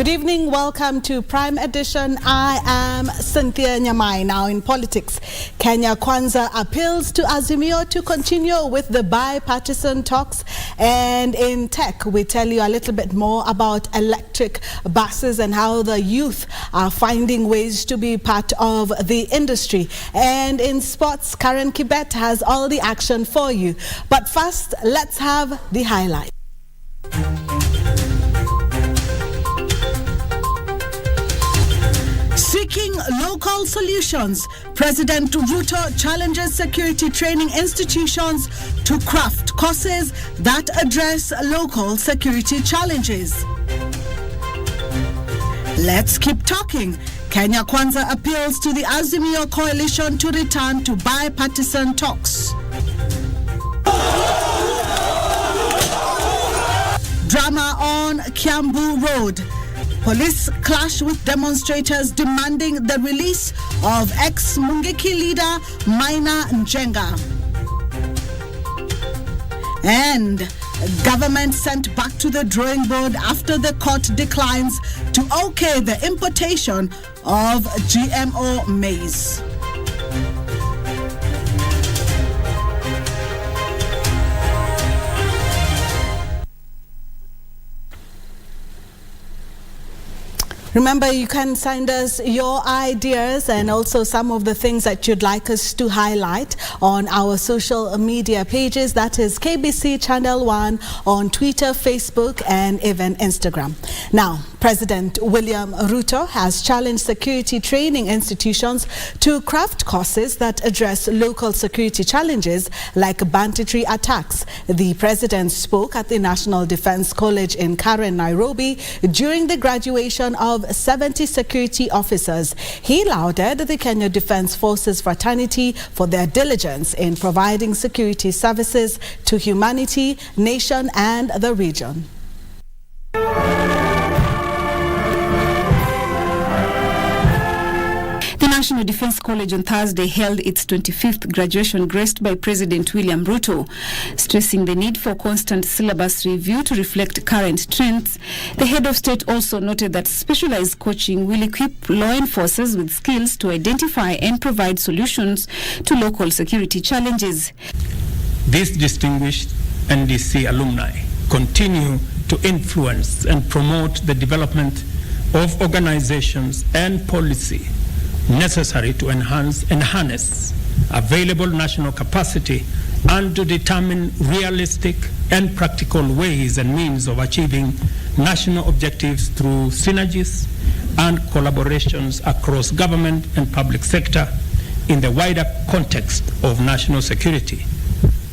Good evening, welcome to Prime Edition. I am Cynthia Nyamai. Now in politics, Kenya Kwanza appeals to Azimio to continue with the bipartisan talks. And in tech, we tell you a little bit more about electric buses and how the youth are finding ways to be part of the industry. And in sports, Karen Kibet has all the action for you. But first, let's have the highlights. Seeking local solutions, President Ruto challenges security training institutions to craft courses that address local security challenges. Let's keep talking. Kenya Kwanza appeals to the Azimio coalition to return to bipartisan talks. Drama on Kiambu Road. Police clash with demonstrators demanding the release of ex-Mungiki leader Maina Njenga. And government sent back to the drawing board after the court declines to okay the importation of GMO maize. Remember, you can send us your ideas and also some of the things that you'd like us to highlight on our social media pages. That is KBC Channel 1 on Twitter, Facebook, and even Instagram. Now, President William Ruto has challenged security training institutions to craft courses that address local security challenges like banditry attacks. The president spoke at the National Defense College in Karen, Nairobi, during the graduation of 70 security officers. He lauded the Kenya Defense Forces fraternity for their diligence in providing security services to humanity, nation, and the region. The National Defense College on Thursday held its 25th graduation, graced by President William Ruto. Stressing the need for constant syllabus review to reflect current trends, the head of state also noted that specialized coaching will equip law enforcers with skills to identify and provide solutions to local security challenges. These distinguished NDC alumni continue to influence and promote the development of organizations and policy necessary to enhance and harness available national capacity and to determine realistic and practical ways and means of achieving national objectives through synergies and collaborations across government and public sector in the wider context of national security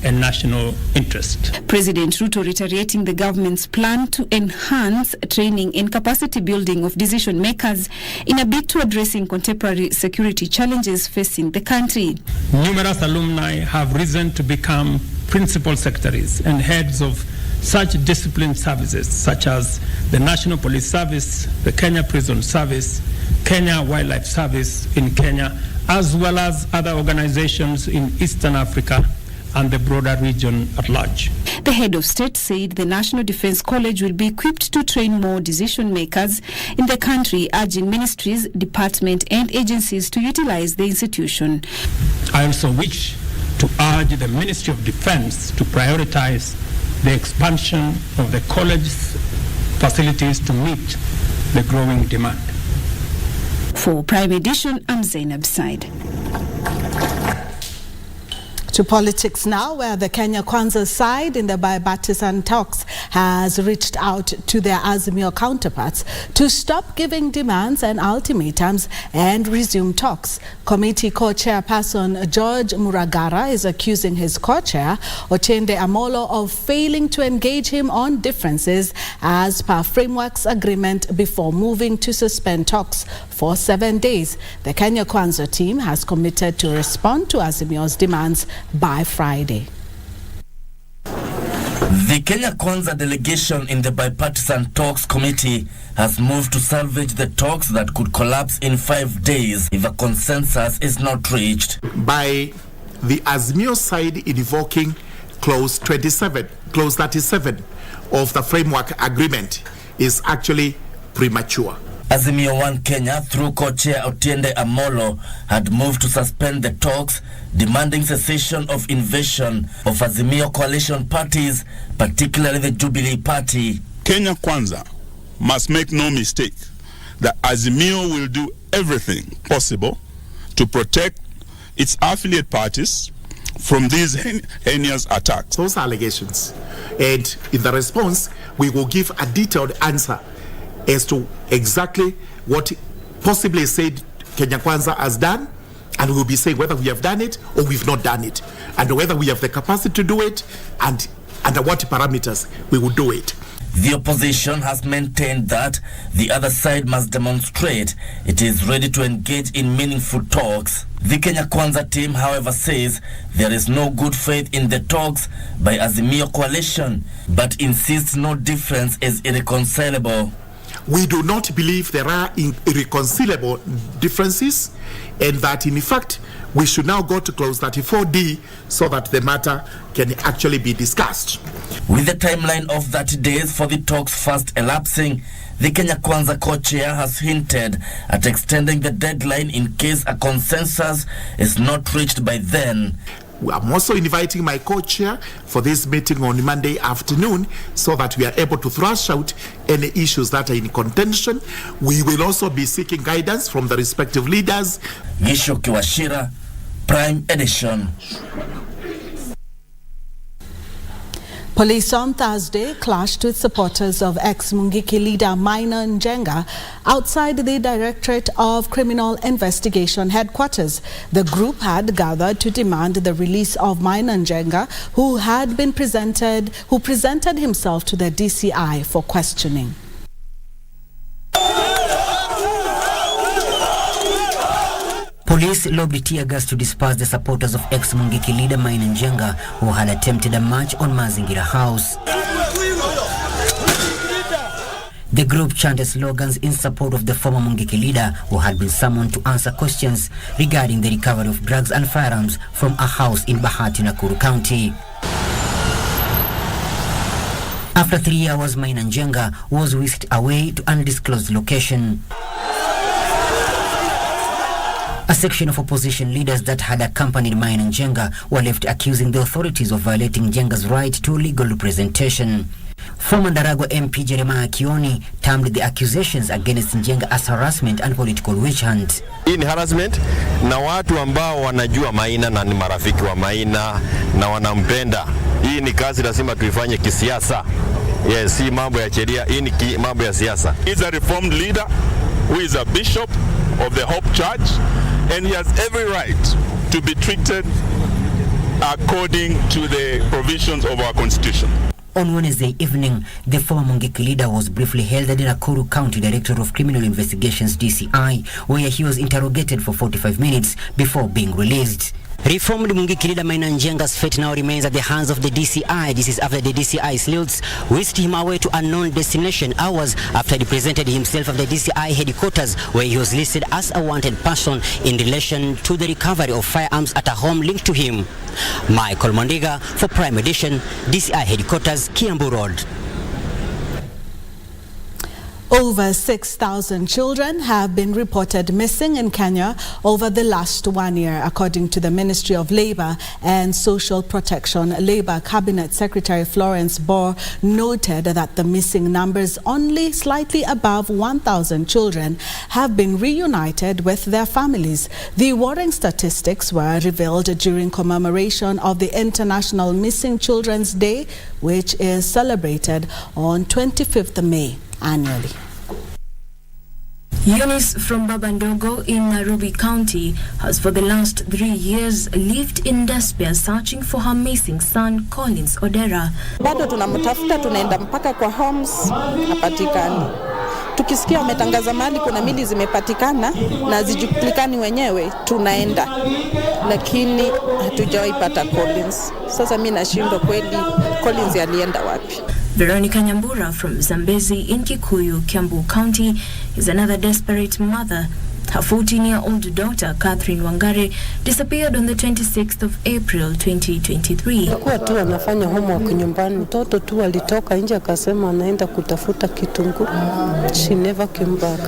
and national interest. President Ruto reiterating the government's plan to enhance training and capacity building of decision makers in a bid to addressing contemporary security challenges facing the country. Numerous alumni have risen to become principal secretaries and heads of such disciplined services such as the National Police Service, the Kenya Prison Service, Kenya Wildlife Service in Kenya, as well as other organizations in Eastern Africa and the broader region at large. The head of state said the National Defense College will be equipped to train more decision makers in the country, urging ministries, departments, and agencies to utilize the institution. I also wish to urge the Ministry of Defense to prioritize the expansion of the college's facilities to meet the growing demand. For Prime Edition, I'm Zainab Said. To politics now, where the Kenya Kwanza side in the bipartisan talks has reached out to their Azimio counterparts to stop giving demands and ultimatums and resume talks. Committee co-chairperson George Muragara is accusing his co-chair, Ochende Amolo, of failing to engage him on differences as per framework's agreement before moving to suspend talks for 7 days. The Kenya Kwanza team has committed to respond to Azimio's demands by Friday. The Kenya Kwanza delegation in the bipartisan talks committee has moved to salvage the talks that could collapse in 5 days if a consensus is not reached. By the Azimio side invoking clause 37 of the framework agreement is actually premature. Azimio One Kenya, through co-chair Otiende Amolo, had moved to suspend the talks, demanding cessation of invasion of Azimio coalition parties, particularly the Jubilee Party. Kenya Kwanza must make no mistake that Azimio will do everything possible to protect its affiliate parties from these heinous attacks. Those allegations, and in the response, we will give a detailed answer as to exactly what possibly said Kenya Kwanza has done, and we will be saying whether we have done it or we've not done it, and whether we have the capacity to do it, and under what parameters we will do it. The opposition has maintained that the other side must demonstrate it is ready to engage in meaningful talks. The Kenya Kwanza team, however, says there is no good faith in the talks by Azimio coalition, but insists no difference is irreconcilable. We do not believe there are irreconcilable differences, and that in fact we should now go to clause 34D so that the matter can actually be discussed. With the timeline of 30 days for the talks fast elapsing, the Kenya Kwanza co-chair has hinted at extending the deadline in case a consensus is not reached by then. I'm also inviting my co-chair for this meeting on Monday afternoon so that we are able to thrash out any issues that are in contention. We will also be seeking guidance from the respective leaders. Gisho Kiwashira, Prime Edition. Police on Thursday clashed with supporters of ex-Mungiki leader Maina Njenga outside the Directorate of Criminal Investigation headquarters. The group had gathered to demand the release of Maina Njenga, who presented himself to the DCI for questioning. Police lobbed tear gas to disperse the supporters of ex-Mungiki leader Maina Njenga, who had attempted a march on Mazingira House. The group chanted slogans in support of the former Mungiki leader, who had been summoned to answer questions regarding the recovery of drugs and firearms from a house in Bahati, Nakuru County. After 3 hours, Maina Njenga was whisked away to undisclosed location. A section of opposition leaders that had accompanied Maina Njenga were left accusing the authorities of violating Njenga's right to legal representation. Former Ndaragwa MP Jeremiah Kioni termed the accusations against Njenga as harassment and political witch hunt. Hii ni harassment na watu ambao wanajua Maina na ni marafiki wa Maina na wanampenda. Hii ni kazi lazima tuifanye kisiasa. Yes, si mambo ya sheria, hii ni mambo ya siasa. He's a reformed leader who is a bishop of the Hope Church, and he has every right to be treated according to the provisions of our constitution. On Wednesday evening, the former Mungiki leader was briefly held at the Nakuru County Directorate of Criminal Investigations DCI, where he was interrogated for 45 minutes before being released. Reformed Mungiki leader Maina Njenga's fate now remains at the hands of the DCI. This is after the DCI sleuths whisked him away to unknown destination hours after he presented himself at the DCI headquarters, where he was listed as a wanted person in relation to the recovery of firearms at a home linked to him. Michael Mondiga for Prime Edition, DCI headquarters, Kiambu Road. Over 6,000 children have been reported missing in Kenya over the last 1 year, according to the Ministry of Labour and Social Protection. Labour Cabinet Secretary Florence Bor noted that the missing numbers, only slightly above 1,000 children, have been reunited with their families. The worrying statistics were revealed during commemoration of the International Missing Children's Day, which is celebrated on 25th May. Annually. Eunice from Babandogo in Nairobi County has for the last 3 years lived in despair searching for her missing son Collins Odera. Bado tunamtafuta, tunaenda mpaka kwa homes, hapatikani. Tukisikia wametangaza mahali kuna mili zimepatikana na zijulikani wenyewe, tunaenda. Lakini hatujawahi pata Collins. Sasa mimi nashindwa kweli Collins alienda wapi? Veronica Nyambura from Zambezi in Kikuyu, Kiambu County, is another desperate mother Her 14-year-old daughter, Catherine Wangare, disappeared on the 26th of April 2023. Kwa tu anafanya homework nyumbani. Mtoto tu alitoka nje akasema anaenda kutafuta kitunguu. She never came back.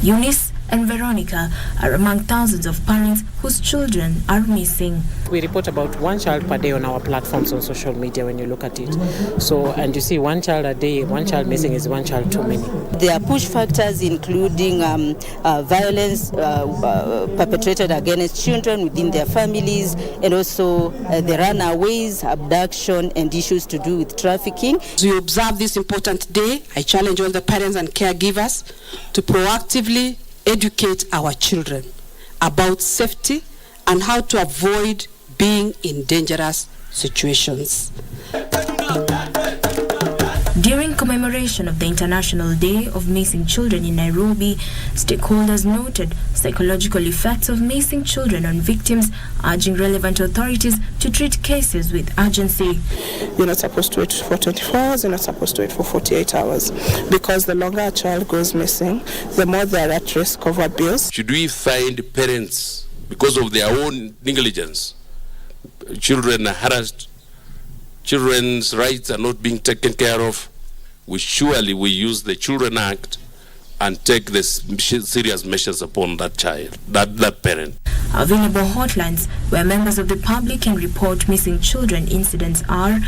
Eunice and Veronica are among thousands of parents whose children are missing. We report about one child per day on our platforms on social media when you look at it. So, and you see one child a day, one child missing is one child too many. There are push factors including violence perpetrated against children within their families, and also the runaways, abduction, and issues to do with trafficking. As we observe this important day, I challenge all the parents and caregivers to proactively educate our children about safety and how to avoid being in dangerous situations. During commemoration of the International Day of Missing Children in Nairobi, stakeholders noted psychological effects of missing children on victims, urging relevant authorities to treat cases with urgency. You're not supposed to wait for 24 hours, you're not supposed to wait for 48 hours, because the longer a child goes missing, the more they are at risk of abuse. Should we find parents, because of their own negligence, children are harassed, children's rights are not being taken care of, we use the Children Act and take the serious measures upon that child, that parent. Available hotlines where members of the public can report missing children incidents are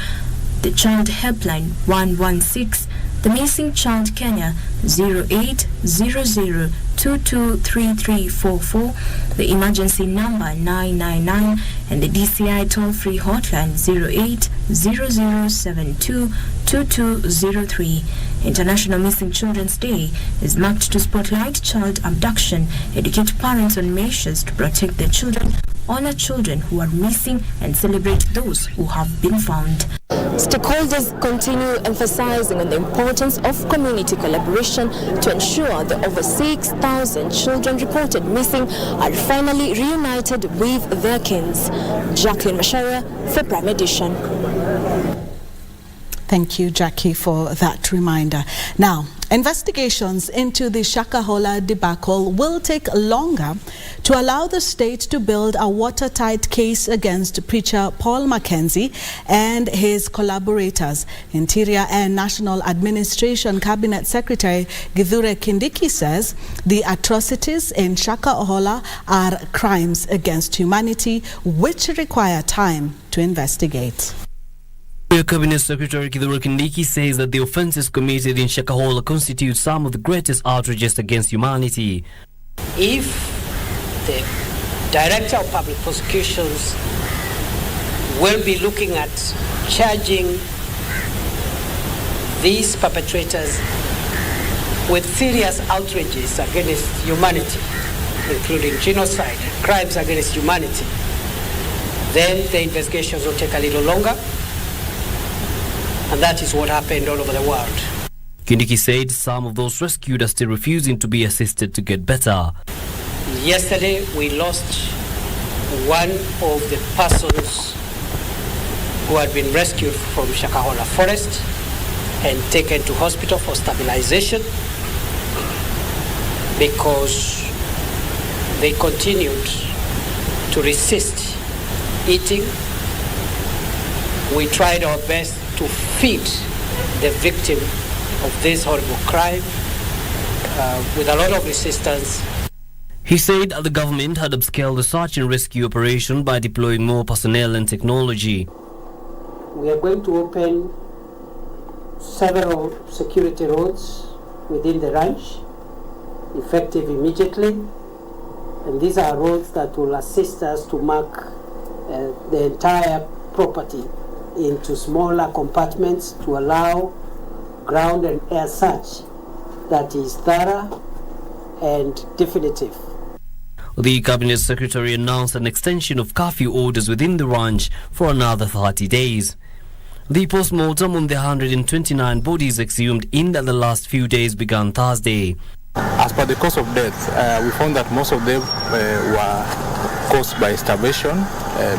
the Child Helpline 116, the Missing Child Kenya 0800223344, the emergency number 999, and the DCI toll-free hotline 0800722203. International Missing Children's Day is marked to spotlight child abduction, educate parents on measures to protect their children, honor children who are missing, and celebrate those who have been found. Stakeholders continue emphasizing on the importance of community collaboration to ensure the over 6,000 children reported missing are finally reunited with their kins. Jacqueline Mashara for Prime Edition. Thank you, Jackie, for that reminder. Now, investigations into the Shakahola debacle will take longer to allow the state to build a watertight case against preacher Paul Mackenzie and his collaborators. Interior and National Administration Cabinet Secretary Githure Kindiki says the atrocities in Shakahola are crimes against humanity which require time to investigate. Cabinet Secretary Githure Kindiki says that the offences committed in Shakahola constitute some of the greatest outrages against humanity. If the Director of Public Prosecutions will be looking at charging these perpetrators with serious outrages against humanity, including genocide and crimes against humanity, then the investigations will take a little longer. And that is what happened all over the world. Kindiki said some of those rescued are still refusing to be assisted to get better. Yesterday, we lost one of the persons who had been rescued from Shakahola forest and taken to hospital for stabilization because they continued to resist eating. We tried our best to feed the victim of this horrible crime with a lot of resistance. He said the government had upscaled the search and rescue operation by deploying more personnel and technology. We are going to open several security roads within the ranch, effective immediately. And these are roads that will assist us to mark the entire property into smaller compartments to allow ground and air search that is thorough and definitive. The Cabinet Secretary announced an extension of curfew orders within the ranch for another 30 days. The post-mortem on the 129 bodies exhumed in the last few days began Thursday. As per the cause of death, we found that most of them were caused by starvation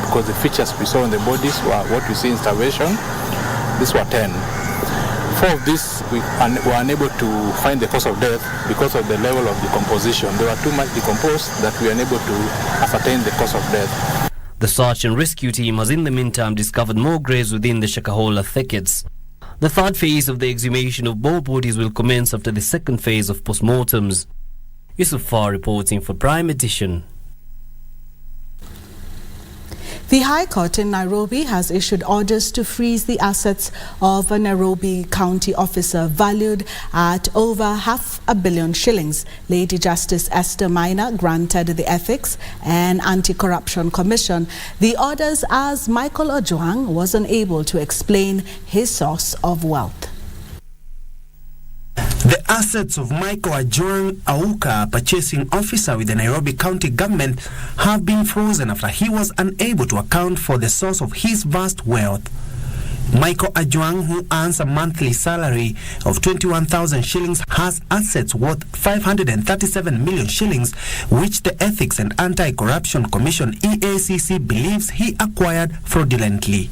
because the features we saw on the bodies were what we see in starvation. These were 10. 4 of these we were unable to find the cause of death because of the level of decomposition. They were too much decomposed that we were unable to ascertain the cause of death. The search and rescue team has in the meantime discovered more graves within the Shakahola thickets. The third phase of the exhumation of both bodies will commence after the second phase of postmortems. Yusuf Far reporting for Prime Edition. The High Court in Nairobi has issued orders to freeze the assets of a Nairobi County officer valued at over $500 million. Lady Justice Esther Maina granted the Ethics and Anti-Corruption Commission the orders as Michael Ojwang was unable to explain his source of wealth. The assets of Michael Ojwang Auka, purchasing officer with the Nairobi County government, have been frozen after he was unable to account for the source of his vast wealth. Michael Ojwang, who earns a monthly salary of 21,000 shillings, has assets worth 537 million shillings, which the Ethics and Anti-Corruption Commission EACC believes he acquired fraudulently.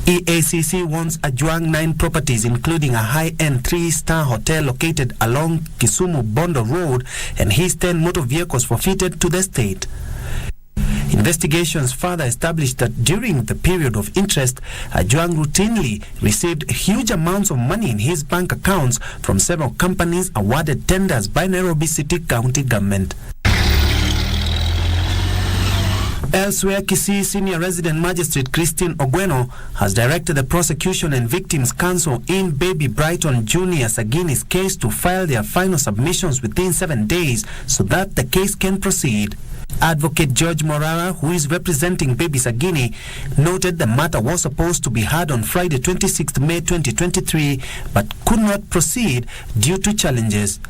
EACC wants Ojwang 9 properties, including a high-end 3-star hotel located along Kisumu-Bondo Road, and his 10 motor vehicles forfeited to the state. Investigations further established that during the period of interest, Ojwang routinely received huge amounts of money in his bank accounts from several companies awarded tenders by Nairobi City County government. Elsewhere, Kisii Senior Resident Magistrate Christine Ogweno has directed the Prosecution and Victims Counsel in Baby Brighton Junior Sagini's case to file their final submissions within 7 days so that the case can proceed. Advocate George Morara, who is representing Baby Sagini, noted the matter was supposed to be heard on Friday 26 May 2023 but could not proceed due to challenges.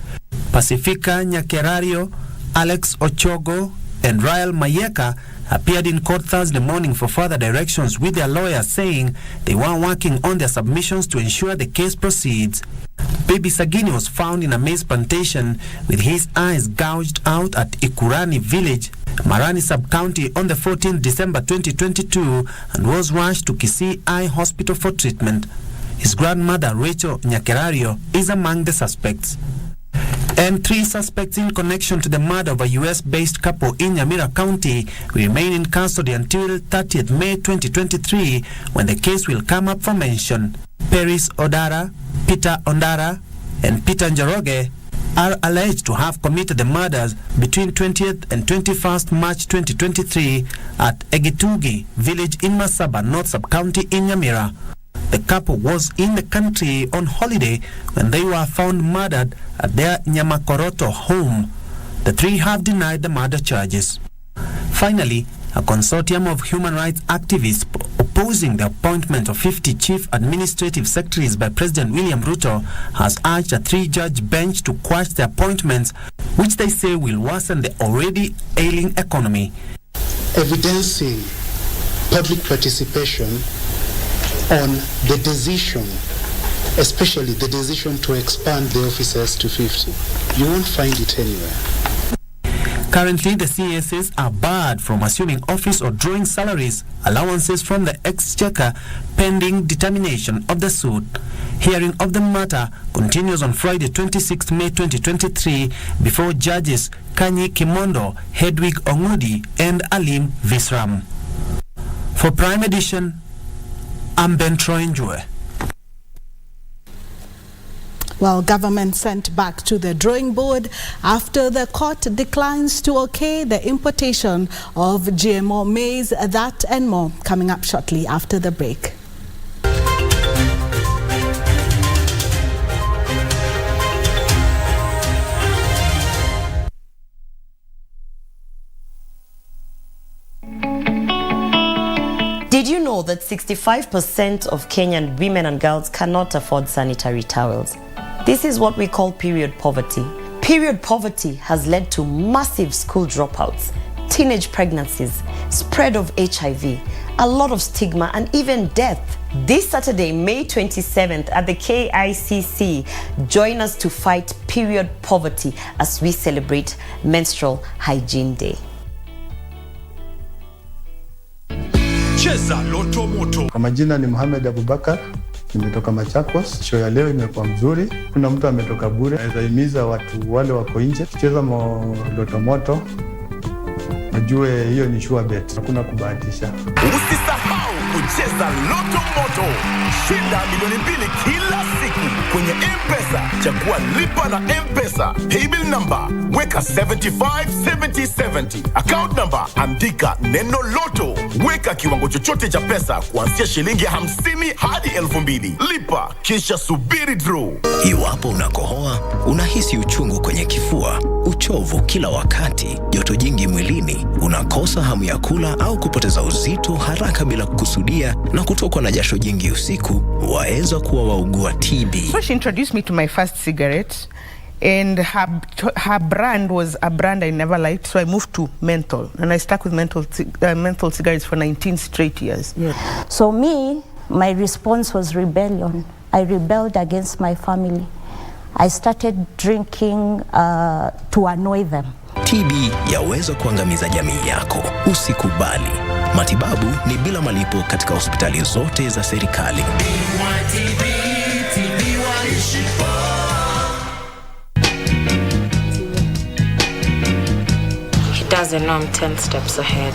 Pacifica Nyakerario, Alex Ochogo, and Rael Mayeka appeared in court Thursday morning for further directions with their lawyers, saying they were working on their submissions to ensure the case proceeds. Baby Sagini was found in a maize plantation with his eyes gouged out at Ikurani village, Marani sub-county on the 14th December 2022 and was rushed to Kisii Eye Hospital for treatment. His grandmother, Rachel Nyakerario, is among the suspects. And 3 suspects in connection to the murder of a US-based couple in Nyamira County remain in custody until 30th May 2023, when the case will come up for mention. Paris Odara, Peter Ondara, and Peter Njoroge are alleged to have committed the murders between 20th and 21st March 2023 at Egitugi village in Masaba, North Sub-County in Nyamira. The couple was in the country on holiday when they were found murdered at their Nyamakoroto home. The 3 have denied the murder charges. Finally, a consortium of human rights activists opposing the appointment of 50 chief administrative secretaries by President William Ruto has urged a 3-judge bench to quash the appointments, which they say will worsen the already ailing economy. Evidencing public participation on the decision, especially the decision to expand the officers to 50. You won't find it anywhere. Currently, the CSs are barred from assuming office or drawing salaries, allowances from the exchequer, pending determination of the suit. Hearing of the matter continues on Friday 26 May 2023 before judges Kanyi Kimondo, Hedwig Ongudi, and Alim Visram. For Prime Edition, I'm Ben Troinjue. Well, government sent back to the drawing board after the court declines to okay the importation of GMO maize. That and more coming up shortly after the break. Did you know that 65% of Kenyan women and girls cannot afford sanitary towels? This is what we call period poverty. Period poverty has led to massive school dropouts, teenage pregnancies, spread of HIV, a lot of stigma, and even death. This Saturday, May 27th at the KICC, join us to fight period poverty as we celebrate Menstrual Hygiene Day. Kwa majina ni Mohamed Abubakar, Nimetoka Machakos, show ya leo imekuwa mzuri. Kuna mtu ametoka bure. Naweza himiza watu wale wako nje kucheza Loto Moto. Najue hiyo ni sure bet. Hakuna kubahatisha. Usisahau kucheza Loto Moto. Shinda milioni 2 kila siku kwenye M-Pesa. Chagua lipa na M-Pesa. Paybill number weka 757070. Account number andika neno Loto. Weka kiwango chochote cha pesa kuanzia shilingi 50 hadi 2000. Lipa kisha subiri draw. Iwapo unakohoa, unahisi uchungu kwenye kifua, uchovu kila wakati, joto jingi mwilini, unakosa hamu ya kula au kupoteza uzito haraka bila kukusudia na kutokwa na jasho jingi usiku, waweza kuwa waugua TB. So she introduced me to my first cigarette, and her brand was a brand I never liked, so I moved to menthol, and I stuck with menthol cigarettes for 19 straight years. Yeah. So me, my response was rebellion. I rebelled against my family. I started drinking to annoy them. TB yaweza kuangamiza jamii yako. Usikubali. Matibabu ni bila malipo katika hospitali zote za serikali. He doesn't know I'm 10 steps ahead.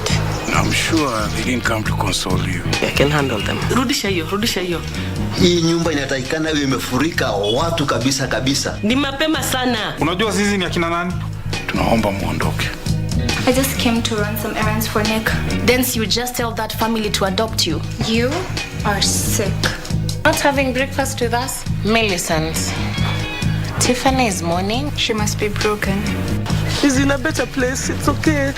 I'm sure they didn't come to console you. I can handle them. Rudisha hiyo. Hii nyumba inatakikana iwe imefurika watu kabisa. Ni mapema sana. Unajua sisi ni akina nani? Tunaomba muondoke. I just came to run some errands for Nick. Then you just tell that family to adopt you. You are sick. Not having breakfast with us? Millicent. Tiffany is mourning. She must be broken. He's in a better place. It's okay.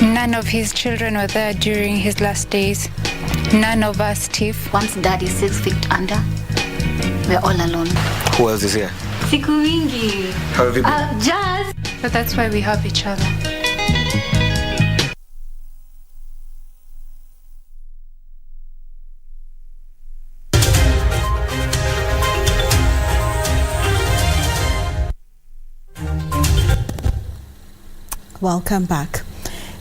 None of his children were there during his last days. None of us, Steve. Once Dad is 6 feet under, we're all alone. Who else is here? Siku mingi. How have you been? Jazz. But that's why we have each other. Welcome back.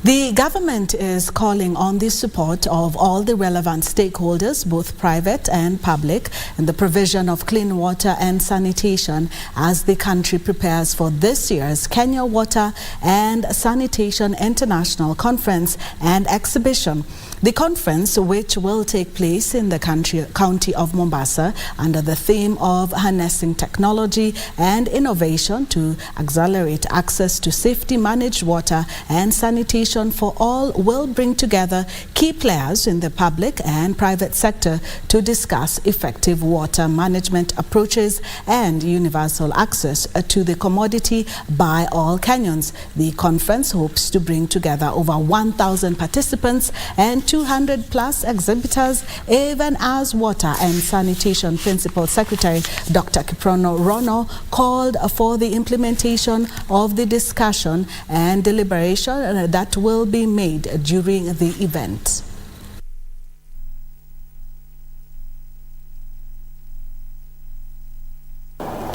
The government is calling on the support of all the relevant stakeholders, both private and public, in the provision of clean water and sanitation as the country prepares for this year's Kenya Water and Sanitation International Conference and Exhibition. The conference, which will take place in the county of Mombasa under the theme of harnessing technology and innovation to accelerate access to safety managed water and sanitation for all, will bring together key players in the public and private sector to discuss effective water management approaches and universal access to the commodity by all Kenyans. The conference hopes to bring together over 1,000 participants and 200 plus exhibitors, even as Water and Sanitation Principal Secretary Dr. Kiprono Rono called for the implementation of the discussion and deliberation that will be made during the event.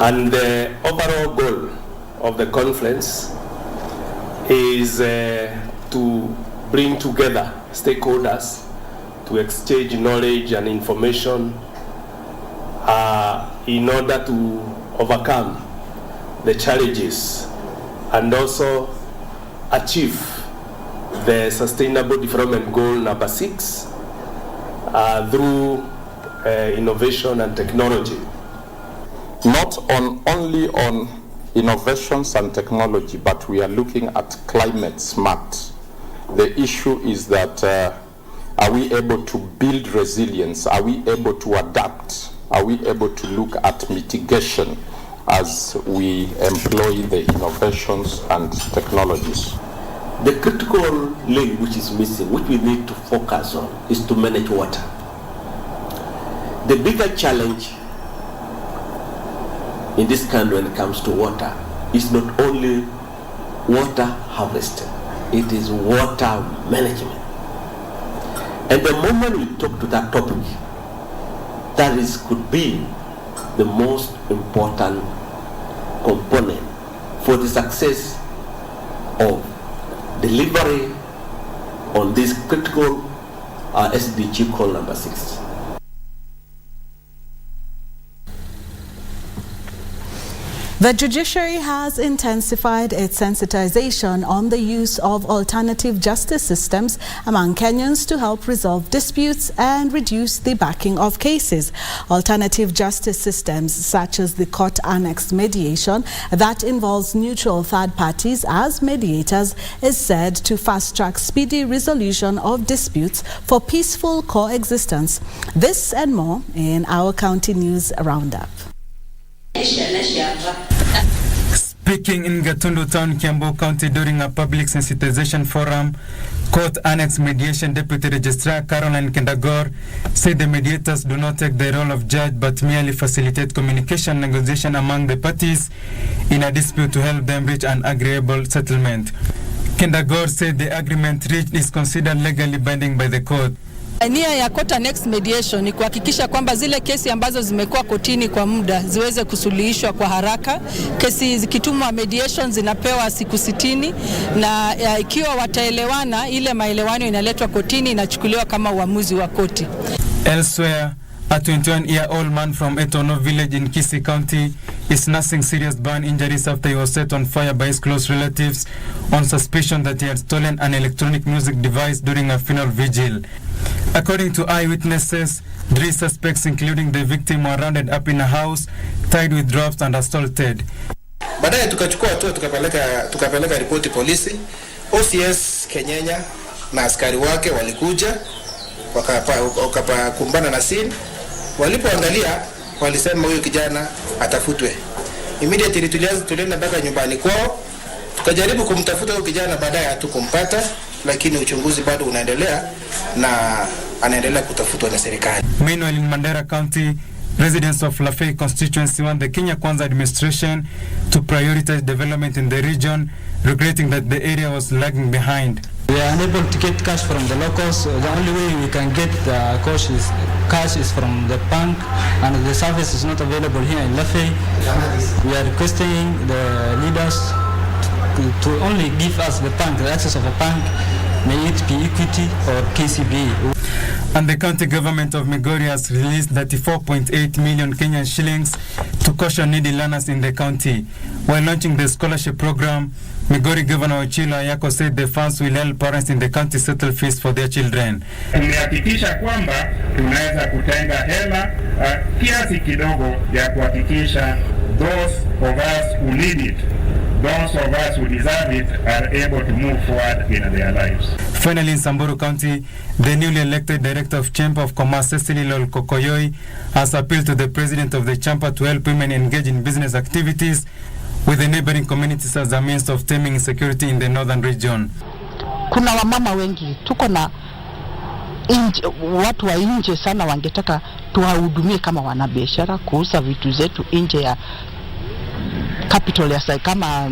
And the overall goal of the conference is to bring together stakeholders to exchange knowledge and information in order to overcome the challenges and also achieve the Sustainable Development Goal number 6 through innovation and technology. Not only on innovations and technology, but we are looking at climate smart. The issue is that are we able to build resilience? Are we able to adapt? Are we able to look at mitigation as we employ the innovations and technologies? The critical link which is missing, which we need to focus on, is to manage water. The bigger challenge in this country when it comes to water is not only water harvesting, it is water management. And the moment we talk to that topic, that could be the most important component for the success of delivery on this critical SDG call number 6. The judiciary has intensified its sensitization on the use of alternative justice systems among Kenyans to help resolve disputes and reduce the backing of cases. Alternative justice systems such as the court-annexed mediation that involves neutral third parties as mediators is said to fast-track speedy resolution of disputes for peaceful coexistence. This and more in our County News Roundup. Speaking in Gatundu Town, Kiambu County during a public sensitization forum, Court Annex Mediation Deputy Registrar Caroline Kendagor said the mediators do not take the role of judge but merely facilitate communication negotiation among the parties in a dispute to help them reach an agreeable settlement. Kendagor said the agreement reached is considered legally binding by the court. Nia ya Court Annex Mediation ni kuhakikisha kwamba zile kesi ambazo zimekuwa kotini kwa muda ziweze kusuluhishwa kwa haraka. Kesi zikitumwa mediation zinapewa siku 60 na ikiwa wataelewana, ile maelewano inaletwa kotini inachukuliwa kama uamuzi wa koti. Elsewhere, a 21-year-old man from Etono village in Kisii County is nursing serious burn injuries after he was set on fire by his close relatives on suspicion that he had stolen an electronic music device during a funeral vigil. According to eyewitnesses, 3 suspects including the victim were rounded up in a house, tied with ropes and assaulted. Baadaye tukachukua hatua tukapeleka ripoti polisi. OCS Kenyanya na askari wake walikuja wakakumbana na scene. Walipoangalia walisema huyu kijana atafutwe. Immediately tulienda mpaka nyumbani kwao. Tukajaribu kumtafuta huyu kijana, baadaye hatukumpata, lakini uchunguzi bado unaendelea na anaendelea kutafutwa na serikali. Meanwhile, in Mandera County, residents of Lafey constituency want the Kenya Kwanza administration to prioritize development in the region, regretting that the area was lagging behind. We are unable to get cash from the locals. The only way we can get the cash is from the bank, and the service is not available here in Lafey. We are requesting the leaders to only give us the bank, the access of a bank, may it be Equity or KCB. And the county government of Migori has released 34.8 million Kenyan shillings to caution needy learners in the county. While launching the scholarship program, Migori Governor Ochilo Ayako said the funds will help parents in the county settle fees for their children. Tumehakikisha kwamba tunaweza kutenga hela kiasi kidogo ya kuhakikisha those of us who need it, those of us who deserve it, are able to move forward in their lives. Finally, in Samburu County, the newly elected director of Chamber of Commerce, Cecily Lol Kokoyoi, has appealed to the president of the chamber to help women engage in business activities with the neighboring communities as a means of taming insecurity in the northern region. Kuna wamama wengi, tuko na watu wa nje sana wangetaka tuwahudumie kama wanabiashara, kuuza vitu zetu nje ya capital ya kama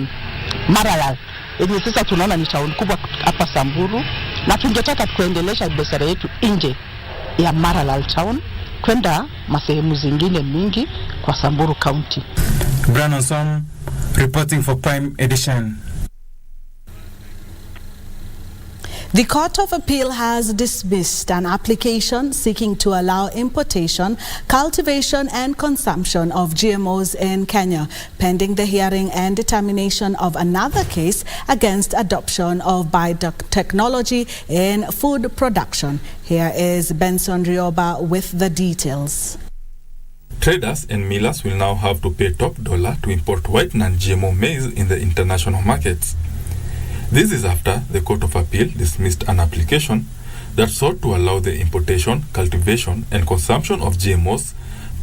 Maralal. Yenye sasa tunaona ni town kubwa hapa Samburu, na tungetaka kuendelesha biashara yetu nje ya Maralal town kwenda masehemu zingine mingi kwa Samburu County. Brandon Som reporting for Prime Edition. The Court of Appeal has dismissed an application seeking to allow importation, cultivation and consumption of GMOs in Kenya, pending the hearing and determination of another case against adoption of biotechnology in food production. Here is Benson Rioba with the details. Traders and millers will now have to pay top dollar to import white non-GMO maize in the international markets. This is after the Court of Appeal dismissed an application that sought to allow the importation, cultivation and consumption of GMOs,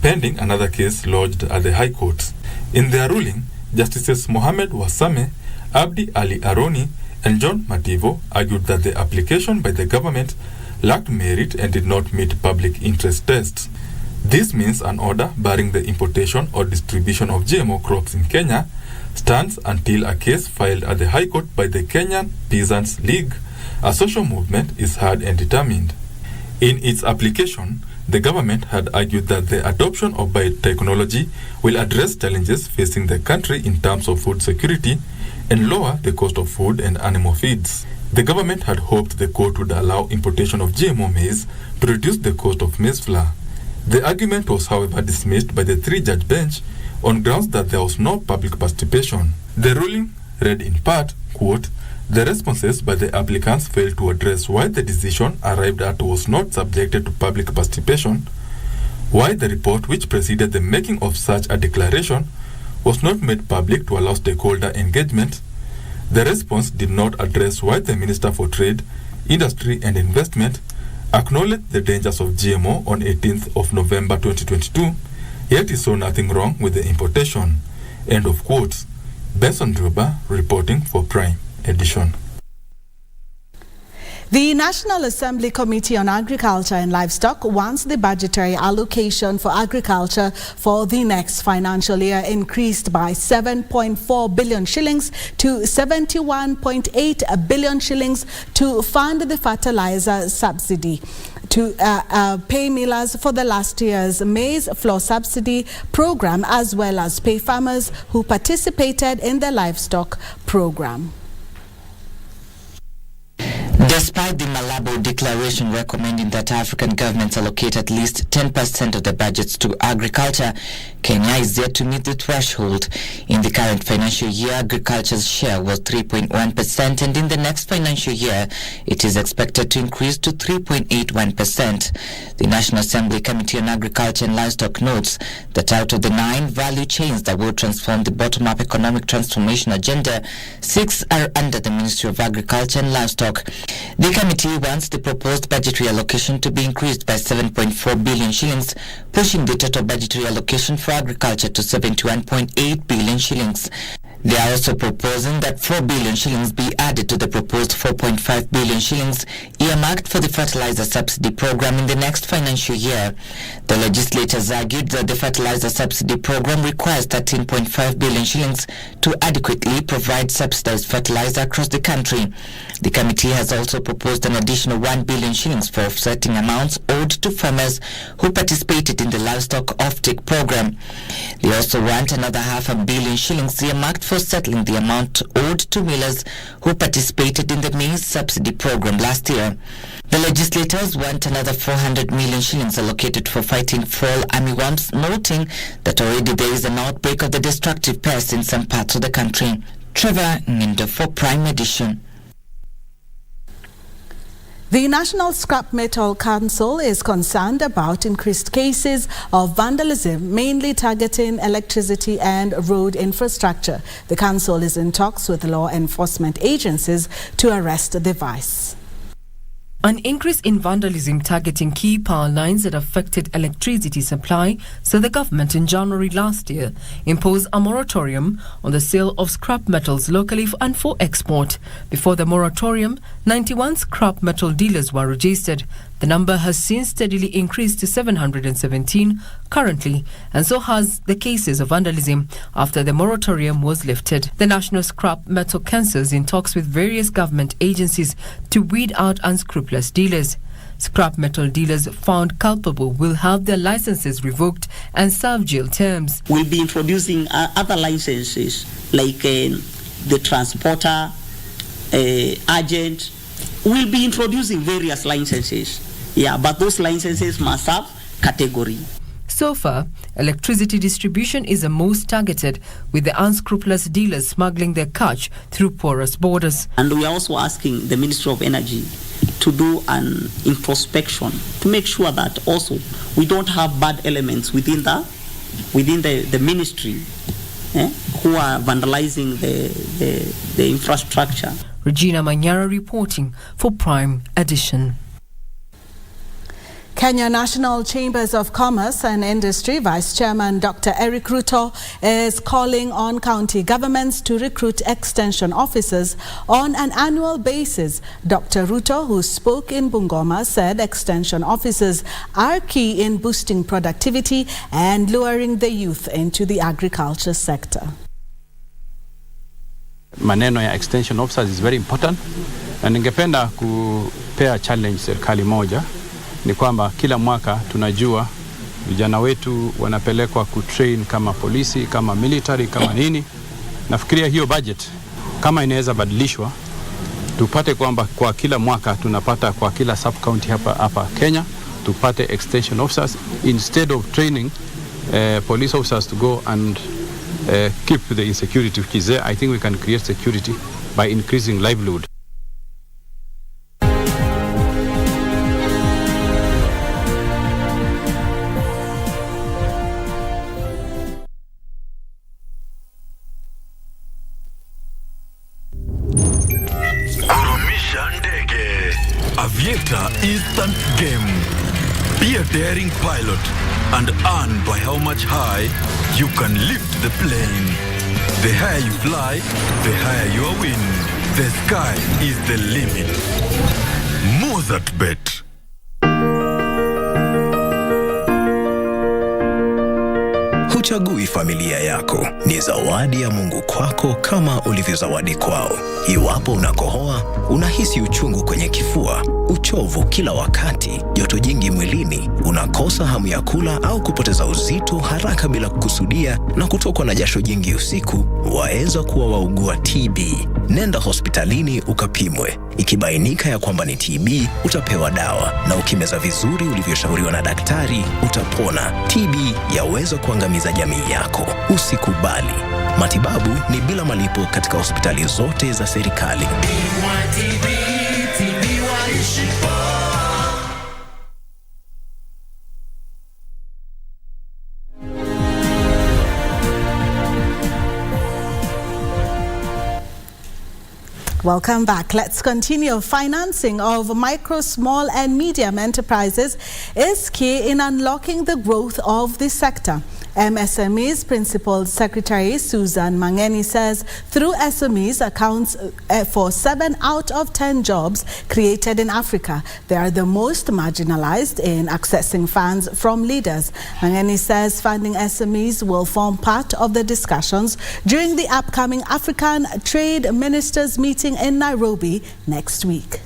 pending another case lodged at the High Court. In their ruling, Justices Mohamed Wasame, Abdi Ali Aroni and John Mativo argued that the application by the government lacked merit and did not meet public interest tests. This means an order barring the importation or distribution of GMO crops in Kenya stands until a case filed at the High Court by the Kenyan Peasants League, a social movement, is heard and determined. In its application, the government had argued that the adoption of biotechnology will address challenges facing the country in terms of food security and lower the cost of food and animal feeds. The government had hoped the court would allow importation of GMO maize to reduce the cost of maize flour. The argument was, however, dismissed by the 3-judge bench on grounds that there was no public participation. The ruling read in part, quote, "The responses by the applicants failed to address why the decision arrived at was not subjected to public participation, why the report which preceded the making of such a declaration was not made public to allow stakeholder engagement. The response did not address why the Minister for Trade, Industry and Investment acknowledged the dangers of GMO on 18th of November 2022, yet he saw nothing wrong with the importation." End of quote. Benson Droba reporting for Prime Edition. The National Assembly Committee on Agriculture and Livestock wants the budgetary allocation for agriculture for the next financial year increased by 7.4 billion shillings to 71.8 billion shillings to fund the fertilizer subsidy, to pay millers for the last year's maize flour subsidy program, as well as pay farmers who participated in the livestock program. Despite the Malabo Declaration recommending that African governments allocate at least 10% of their budgets to agriculture, Kenya is yet to meet the threshold. In the current financial year, agriculture's share was 3.1%, and in the next financial year, it is expected to increase to 3.81%. The National Assembly Committee on Agriculture and Livestock notes that out of the 9 value chains that will transform the bottom-up economic transformation agenda, 6 are under the Ministry of Agriculture and Livestock. The committee wants the proposed budgetary allocation to be increased by 7.4 billion shillings, pushing the total budgetary allocation for agriculture to 71.8 billion shillings. They are also proposing that 4 billion shillings be added to the proposed 4.5 billion shillings earmarked for the fertilizer subsidy program in the next financial year. The legislators argued that the fertilizer subsidy program requires 13.5 billion shillings to adequately provide subsidized fertilizer across the country. The committee has also proposed an additional 1 billion shillings for offsetting amounts owed to farmers who participated in the livestock offtake program. They also want another 500 million shillings earmarked for settling the amount owed to millers who participated in the maize subsidy program last year. The legislators want another 400 million shillings allocated for fighting fall armyworms, noting that already there is an outbreak of the destructive pest in some parts of the country. Trevor Ngindo for Prime Edition. The National Scrap Metal Council is concerned about increased cases of vandalism, mainly targeting electricity and road infrastructure. The council is in talks with law enforcement agencies to arrest the vice. An increase in vandalism targeting key power lines that affected electricity supply, so the government in January last year imposed a moratorium on the sale of scrap metals locally and for export. Before the moratorium, 91 scrap metal dealers were registered. The number has since steadily increased to 717 currently, and so has the cases of vandalism after the moratorium was lifted. The National Scrap Metal Council is in talks with various government agencies to weed out unscrupulous dealers. Scrap metal dealers found culpable will have their licenses revoked and serve jail terms. We'll be introducing other licenses like the transporter, agent. We'll be introducing various licenses. Yeah, but those licenses must have category. So far, electricity distribution is the most targeted, with the unscrupulous dealers smuggling their cash through porous borders. And we are also asking the Ministry of Energy to do an introspection to make sure that also we don't have bad elements within the ministry who are vandalizing the infrastructure. Regina Manyara reporting for Prime Edition. Kenya National Chambers of Commerce and Industry Vice Chairman Dr. Eric Ruto is calling on county governments to recruit extension officers on an annual basis. Dr. Ruto, who spoke in Bungoma, said extension officers are key in boosting productivity and luring the youth into the agriculture sector. Maneno ya extension officers is very important, na ningependa kupea challenge serikali moja ni kwamba kila mwaka tunajua vijana wetu wanapelekwa kutrain kama polisi, kama military, kama nini. Nafikiria hiyo budget kama inaweza badilishwa, tupate kwamba kwa kila mwaka tunapata kwa kila sub county hapa Kenya tupate extension officers instead of training police officers to go and keep the insecurity which is there. I think we can create security by increasing livelihood. Aviator instant game. Be a daring pilot and earn by how much high you can lift the plane. The higher you fly, the higher your win. The sky is the limit. Mozart Bet. Huchagui familia yako, ni zawadi ya Mungu kwako kama ulivyozawadi kwao. Iwapo unakohoa, unahisi uchungu kwenye kifua, uchovu kila wakati, joto jingi mwilini, unakosa hamu ya kula au kupoteza uzito haraka bila kukusudia na kutokwa na jasho jingi usiku, waweza kuwa waugua TB. Nenda hospitalini ukapimwe. Ikibainika ya kwamba ni TB, utapewa dawa, na ukimeza vizuri ulivyoshauriwa na daktari, utapona. TB yaweza kuangamiza jamii yako. Usikubali. Matibabu ni bila malipo katika hospitali zote za serikali. Welcome back. Let's continue. Financing of micro, small and medium enterprises is key in unlocking the growth of this sector. MSME's Principal Secretary Susan Mangeni says through SMEs accounts for 7 out of 10 jobs created in Africa. They are the most marginalized in accessing funds from leaders. Mangeni says funding SMEs will form part of the discussions during the upcoming African Trade Ministers meeting in Nairobi next week.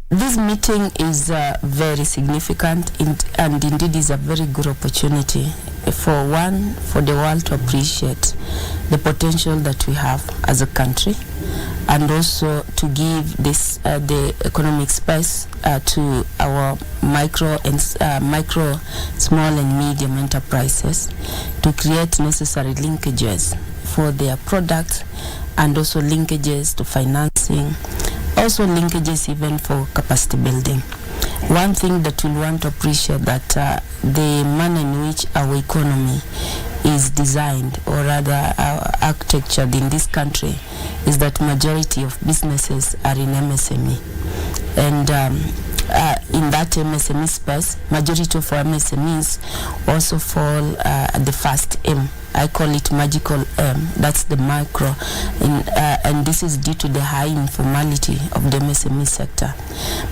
This meeting is very significant and indeed is a very good opportunity for the world to appreciate the potential that we have as a country, and also to give this the economic space to our micro, small and medium enterprises to create necessary linkages for their products, and also linkages to financing, also linkages even for capacity building. One thing that we want to appreciate that the manner in which our economy is designed, or rather architectured in this country, is that majority of businesses are in MSME. And in that MSME space, majority of our MSMEs also fall at the first M. I call it magical M, that's the micro, and this is due to the high informality of the MSME sector.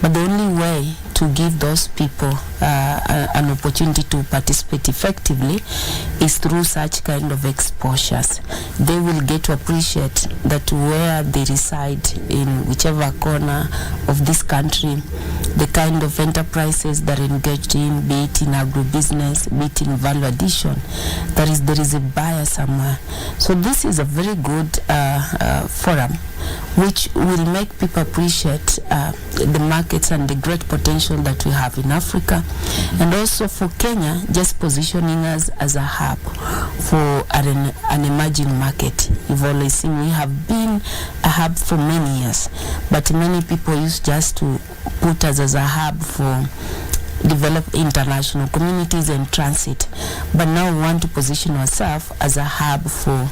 But the only way to give those people an opportunity to participate effectively is through such kind of exposures. They will get to appreciate that where they reside in whichever corner of this country, the kind of enterprises that are engaged in, be it in agribusiness, be it in value addition, there is a buyer somewhere. So this is a very good forum which will make people appreciate the markets and the great potential that we have in Africa, and also for Kenya just positioning us as a hub for an emerging market. You've always seen we have been a hub for many years, but many people used just to put us as a hub for develop international communities and transit, but now we want to position ourselves as a hub for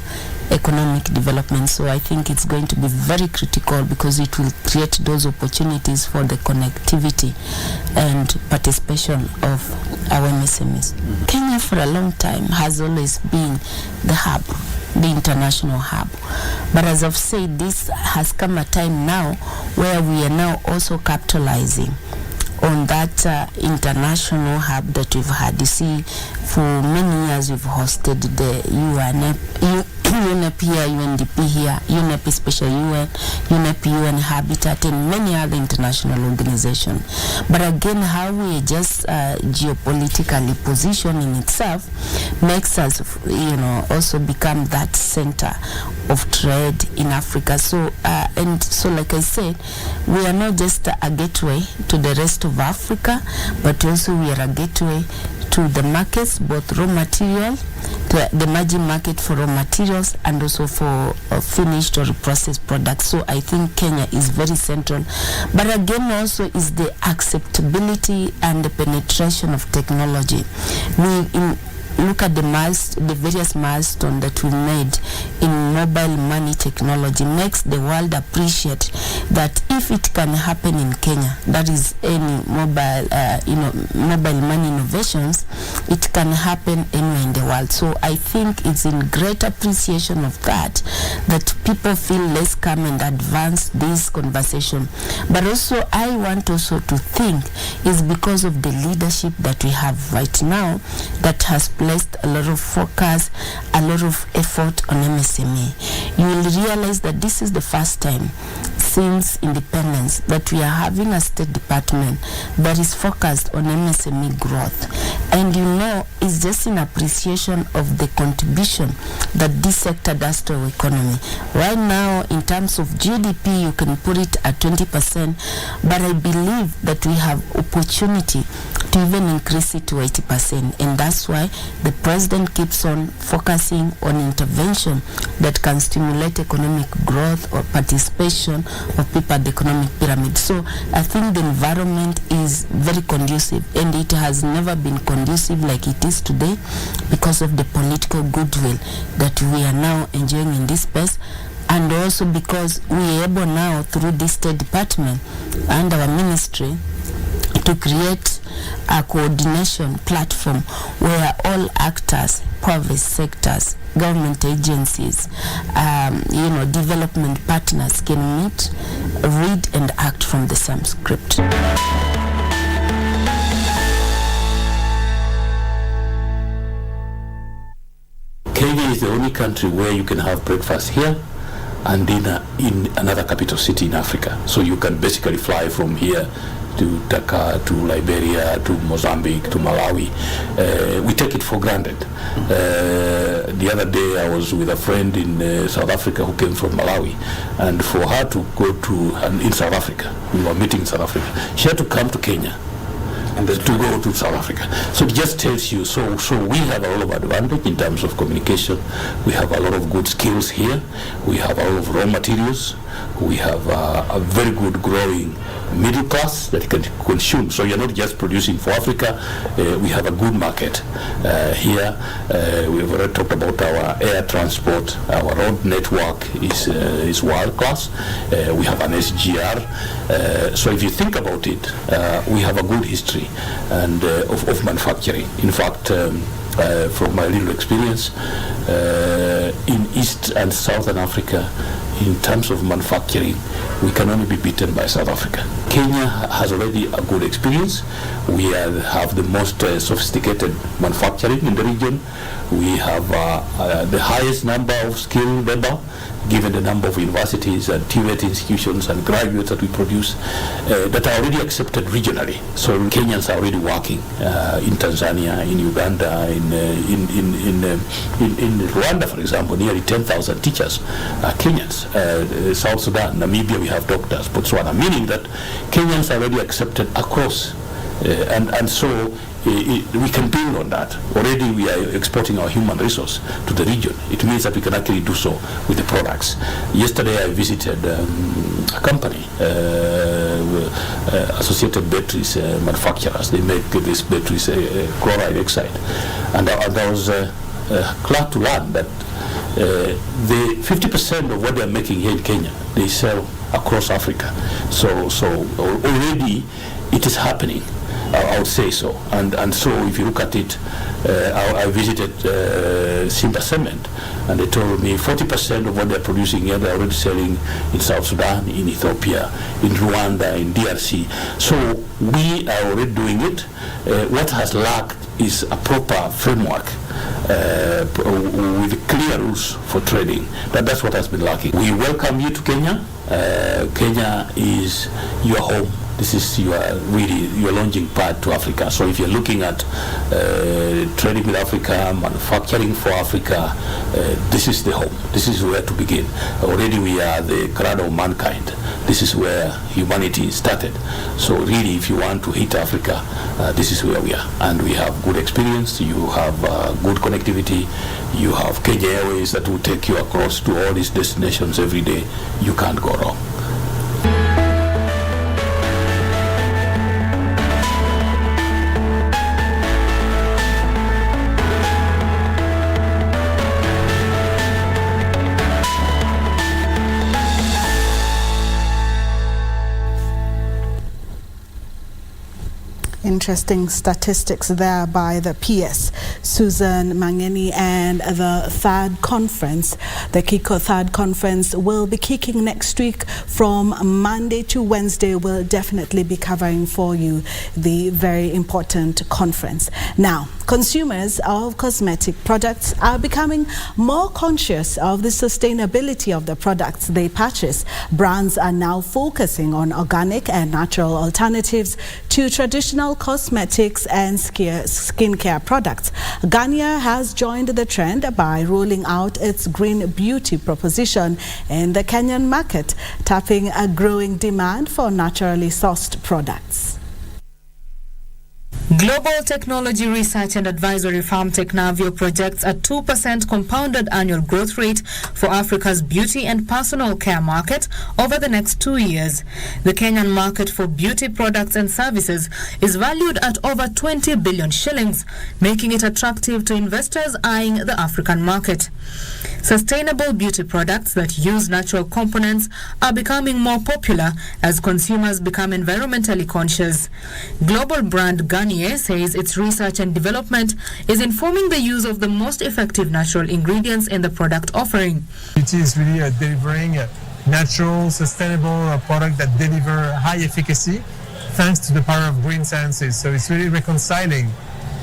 economic development. So I think it's going to be very critical because it will create those opportunities for the connectivity and participation of our MSMEs. Kenya for a long time has always been the hub, the international hub. But as I've said, this has come a time now where we are now also capitalizing on that international hub that we've had. You see, for many years we've hosted the UNEP UNEP here, UNDP here, UNEP Special UN, UNEP UN Habitat, and many other international organizations. But again, how we just geopolitically position in itself makes us, also become that center of trade in Africa. So, like I said, we are not just a gateway to the rest of Africa, but also we are a gateway to the markets, both raw material, to the emerging market for raw materials, and also for finished or processed products. So I think Kenya is very central. But again, also is the acceptability and the penetration of technology. Look at the various milestones that we made in mobile money technology makes the world appreciate that if it can happen in Kenya, that is any mobile money innovations, it can happen anywhere in the world. So I think it's in great appreciation of that people feel let's come and advance this conversation. But also I want also to think is because of the leadership that we have right now that has placed a lot of focus, a lot of effort on MSME. You will realize that this is the first time since independence that we are having a state department that is focused on MSME growth. And it's just in appreciation of the contribution that this sector does to our economy. Right now, in terms of GDP, you can put it at 20%, but I believe that we have opportunity to even increase it to 80%. And that's why the president keeps on focusing on intervention that can stimulate economic growth or participation of people at the economic pyramid. So I think the environment is very conducive, and it has never been conducive like it is today because of the political goodwill that we are now enjoying in this space, and also because we are able now through this State Department and our ministry to create a coordination platform where all actors, private sectors, government agencies, development partners can meet, read and act from the same script. Kenya is the only country where you can have breakfast here and dinner in another capital city in Africa. So you can basically fly from here to Dakar, to Liberia, to Mozambique, to Malawi. We take it for granted. The other day I was with a friend in South Africa who came from Malawi, and for her to go in South Africa, we were meeting in South Africa, she had to come to Kenya and then to go to South Africa. So it just tells you, so we have a lot of advantage in terms of communication. We have a lot of good skills here. We have a lot of raw materials. We have a very good growing middle class that can consume. So you're not just producing for Africa. We have a good market here. We've already talked about our air transport. Our road network is world class. We have an SGR. So if you think about it, we have a good history and of manufacturing. In fact, from my little experience in East and Southern Africa, in terms of manufacturing, we can only be beaten by South Africa. Kenya has already a good experience. We have the most sophisticated manufacturing in the region. We have the highest number of skilled labor, given the number of universities and TVET institutions and graduates that we produce that are already accepted regionally. So Kenyans are already working in Tanzania, in Uganda, in Rwanda, for example, nearly 10,000 teachers are Kenyans. South Sudan, Namibia, we have doctors, Botswana, meaning that Kenyans are already accepted across. And so we can build on that. Already we are exporting our human resource to the region. It means that we can actually do so with the products. Yesterday I visited a company, Associated Batteries Manufacturers. They make these batteries, chloride oxide. And I was glad to learn that the 50% of what they're making here in Kenya, they sell across Africa. So already it is happening. I would say so, and so if you look at it, I visited Simba Cement, and they told me 40% of what they're producing here they're already selling in South Sudan, in Ethiopia, in Rwanda, in DRC. So we are already doing it. What has lacked is a proper framework with clear rules for trading. That's what has been lacking. We welcome you to Kenya. Kenya is your home. This is your launching pad to Africa. So if you're looking at trading with Africa, manufacturing for Africa, this is the home. This is where to begin. Already we are the cradle of mankind. This is where humanity started. So really, if you want to hit Africa, this is where we are. And we have good experience. You have good connectivity. You have Kenya Airways that will take you across to all these destinations every day. You can't go wrong. Interesting statistics there by the PS, Susan Mangeni, and the third conference, the KICO third conference, will be kicking next week from Monday to Wednesday. We'll definitely be covering for you the very important conference. Now, consumers of cosmetic products are becoming more conscious of the sustainability of the products they purchase. Brands are now focusing on organic and natural alternatives to traditional cosmetics and skincare products. Ghana has joined the trend by rolling out its green beauty proposition in the Kenyan market, tapping a growing demand for naturally sourced products. Global Technology Research and Advisory firm Technavio projects a 2% compounded annual growth rate for Africa's beauty and personal care market over the next 2 years. The Kenyan market for beauty products and services is valued at over 20 billion shillings, making it attractive to investors eyeing the African market. Sustainable beauty products that use natural components are becoming more popular as consumers become environmentally conscious. Global brand Garnier says its research and development is informing the use of the most effective natural ingredients in the product offering. Beauty is really delivering a natural, sustainable product that deliver high efficacy thanks to the power of green sciences. So it's really reconciling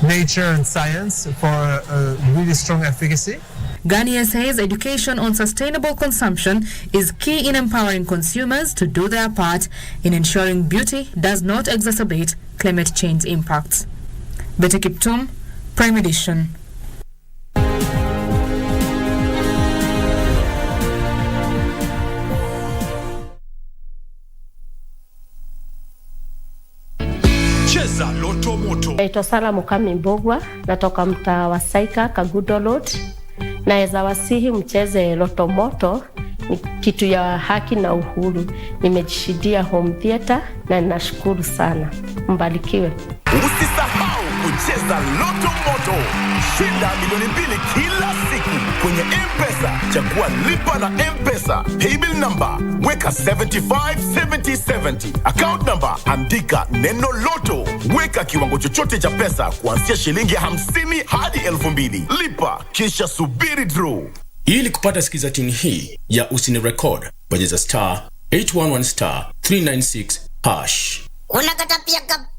nature and science for a really strong efficacy. Garnier says education on sustainable consumption is key in empowering consumers to do their part in ensuring beauty does not exacerbate climate change impacts. Betty Kiptum, Prime Edition. Cheza Loto Moto. Naitwa Sala Mukami Mbogwa, natoka mtaa wa Saika, Kagudo Road. Naweza wasihi mcheze Loto Moto, ni kitu ya haki na uhuru. Nimejishidia home theater na ninashukuru sana. Mbarikiwe. Usisahau kucheza Loto Moto. Shinda milioni 2 kila siku kwenye M-Pesa. Chagua lipa na M-Pesa. Paybill number weka 757070. Account number andika neno Loto. Weka kiwango chochote cha pesa kuanzia shilingi 50 hadi 2000. Lipa kisha subiri draw. Ili kupata sikiza tini hii ya usini record, bonyeza *811*396#. Unakata pia kapaya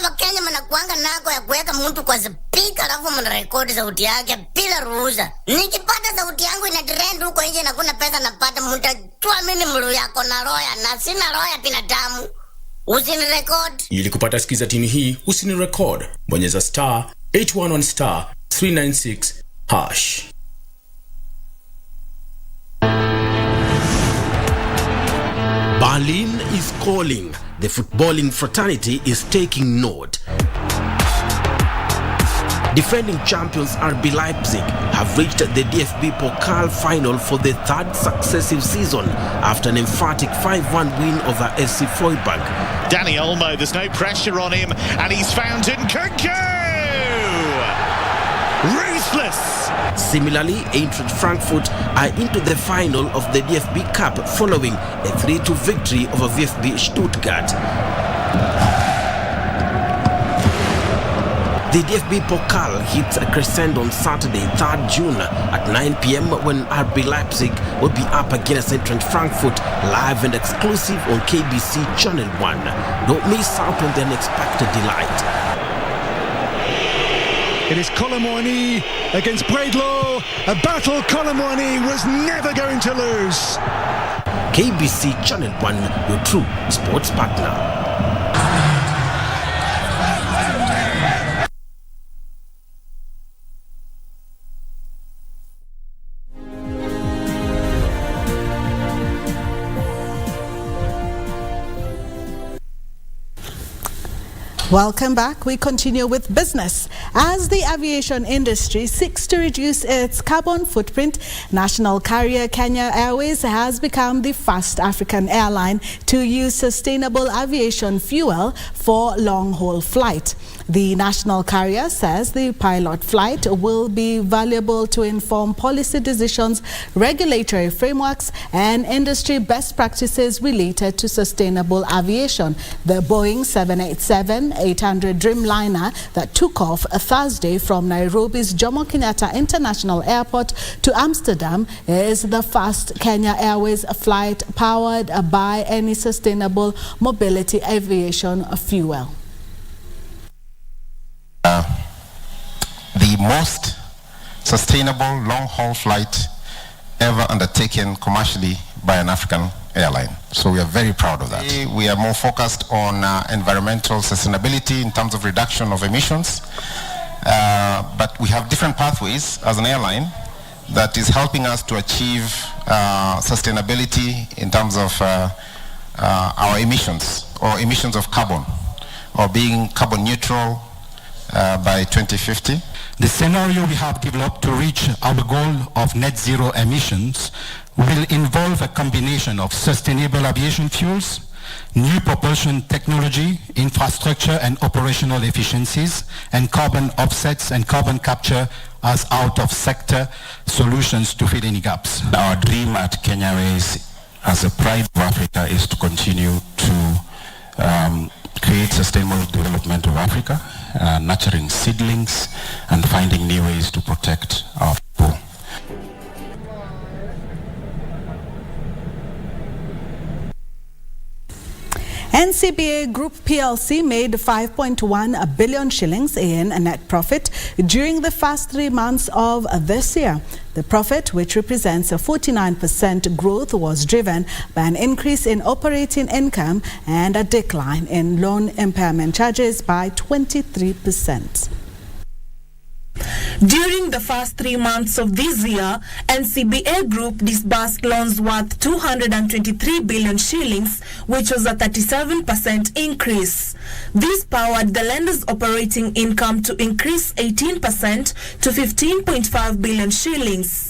Wakenya mnakuanga nako ya kuweka mtu kwa speaker alafu mnarekodi sauti yake bila ruhusa. Nikipata sauti yangu ina trend huko nje na kuna pesa napata, mtajua mimi mlu yako na roya na sina roya binadamu. Usini record. Ili kupata sikiza tini hii usini record, bonyeza *811*396#. Berlin is calling. The footballing fraternity is taking note. Defending champions RB Leipzig have reached the DFB Pokal final for the third successive season after an emphatic 5-1 win over SC Freiburg. Danny Olmo, there's no pressure on him, and he's found Nkunku! Ruthless! Similarly, Eintracht Frankfurt are into the final of the DFB Cup following a 3-2 victory over VfB Stuttgart. The DFB Pokal hits a crescendo on Saturday, 3rd June at 9 p.m. when RB Leipzig will be up against Eintracht Frankfurt, live and exclusive on KBC Channel 1. Don't miss out on the unexpected delight. It is Colomwani against Braidlaw. A battle Colomwani was never going to lose. KBC Channel 1, your true sports partner. Welcome back. We continue with business. As the aviation industry seeks to reduce its carbon footprint, national carrier Kenya Airways has become the first African airline to use sustainable aviation fuel for long-haul flight. The national carrier says the pilot flight will be valuable to inform policy decisions, regulatory frameworks, and industry best practices related to sustainable aviation. The Boeing 787-800 Dreamliner that took off Thursday from Nairobi's Jomo Kenyatta International Airport to Amsterdam is the first Kenya Airways flight powered by any sustainable mobility aviation fuel. The most sustainable long-haul flight ever undertaken commercially by an African airline. So we are very proud of that. We are more focused on environmental sustainability in terms of reduction of emissions, but we have different pathways as an airline that is helping us to achieve sustainability in terms of our emissions, or emissions of carbon, or being carbon neutral by 2050. The scenario we have developed to reach our goal of net zero emissions will involve a combination of sustainable aviation fuels, new propulsion technology, infrastructure and operational efficiencies, and carbon offsets and carbon capture as out-of-sector solutions to fill any gaps. Our dream at Kenya Airways as a pride of Africa is to continue to create sustainable development of Africa, nurturing seedlings and finding new ways to protect our people. NCBA Group PLC made 5.1 billion shillings in net profit during the first 3 months of this year. The profit, which represents a 49% growth, was driven by an increase in operating income and a decline in loan impairment charges by 23%. During the first 3 months of this year, NCBA Group disbursed loans worth 223 billion shillings, which was a 37% increase. This powered the lender's operating income to increase 18% to 15.5 billion shillings.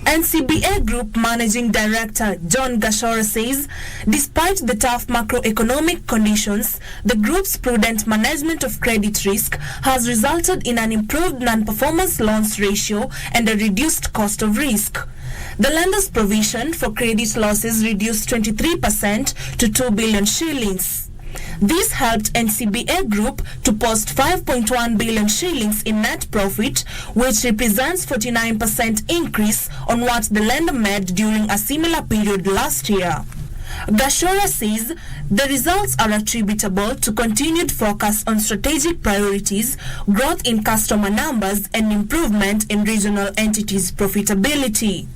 NCBA Group Managing Director John Gashora says, despite the tough macroeconomic conditions, the group's prudent management of credit risk has resulted in an improved non-performance loans ratio and a reduced cost of risk. The lender's provision for credit losses reduced 23% to 2 billion shillings. This helped NCBA Group to post 5.1 billion shillings in net profit, which represents 49% increase on what the lender made during a similar period last year. Gashora says the results are attributable to continued focus on strategic priorities, growth in customer numbers, and improvement in regional entities' profitability.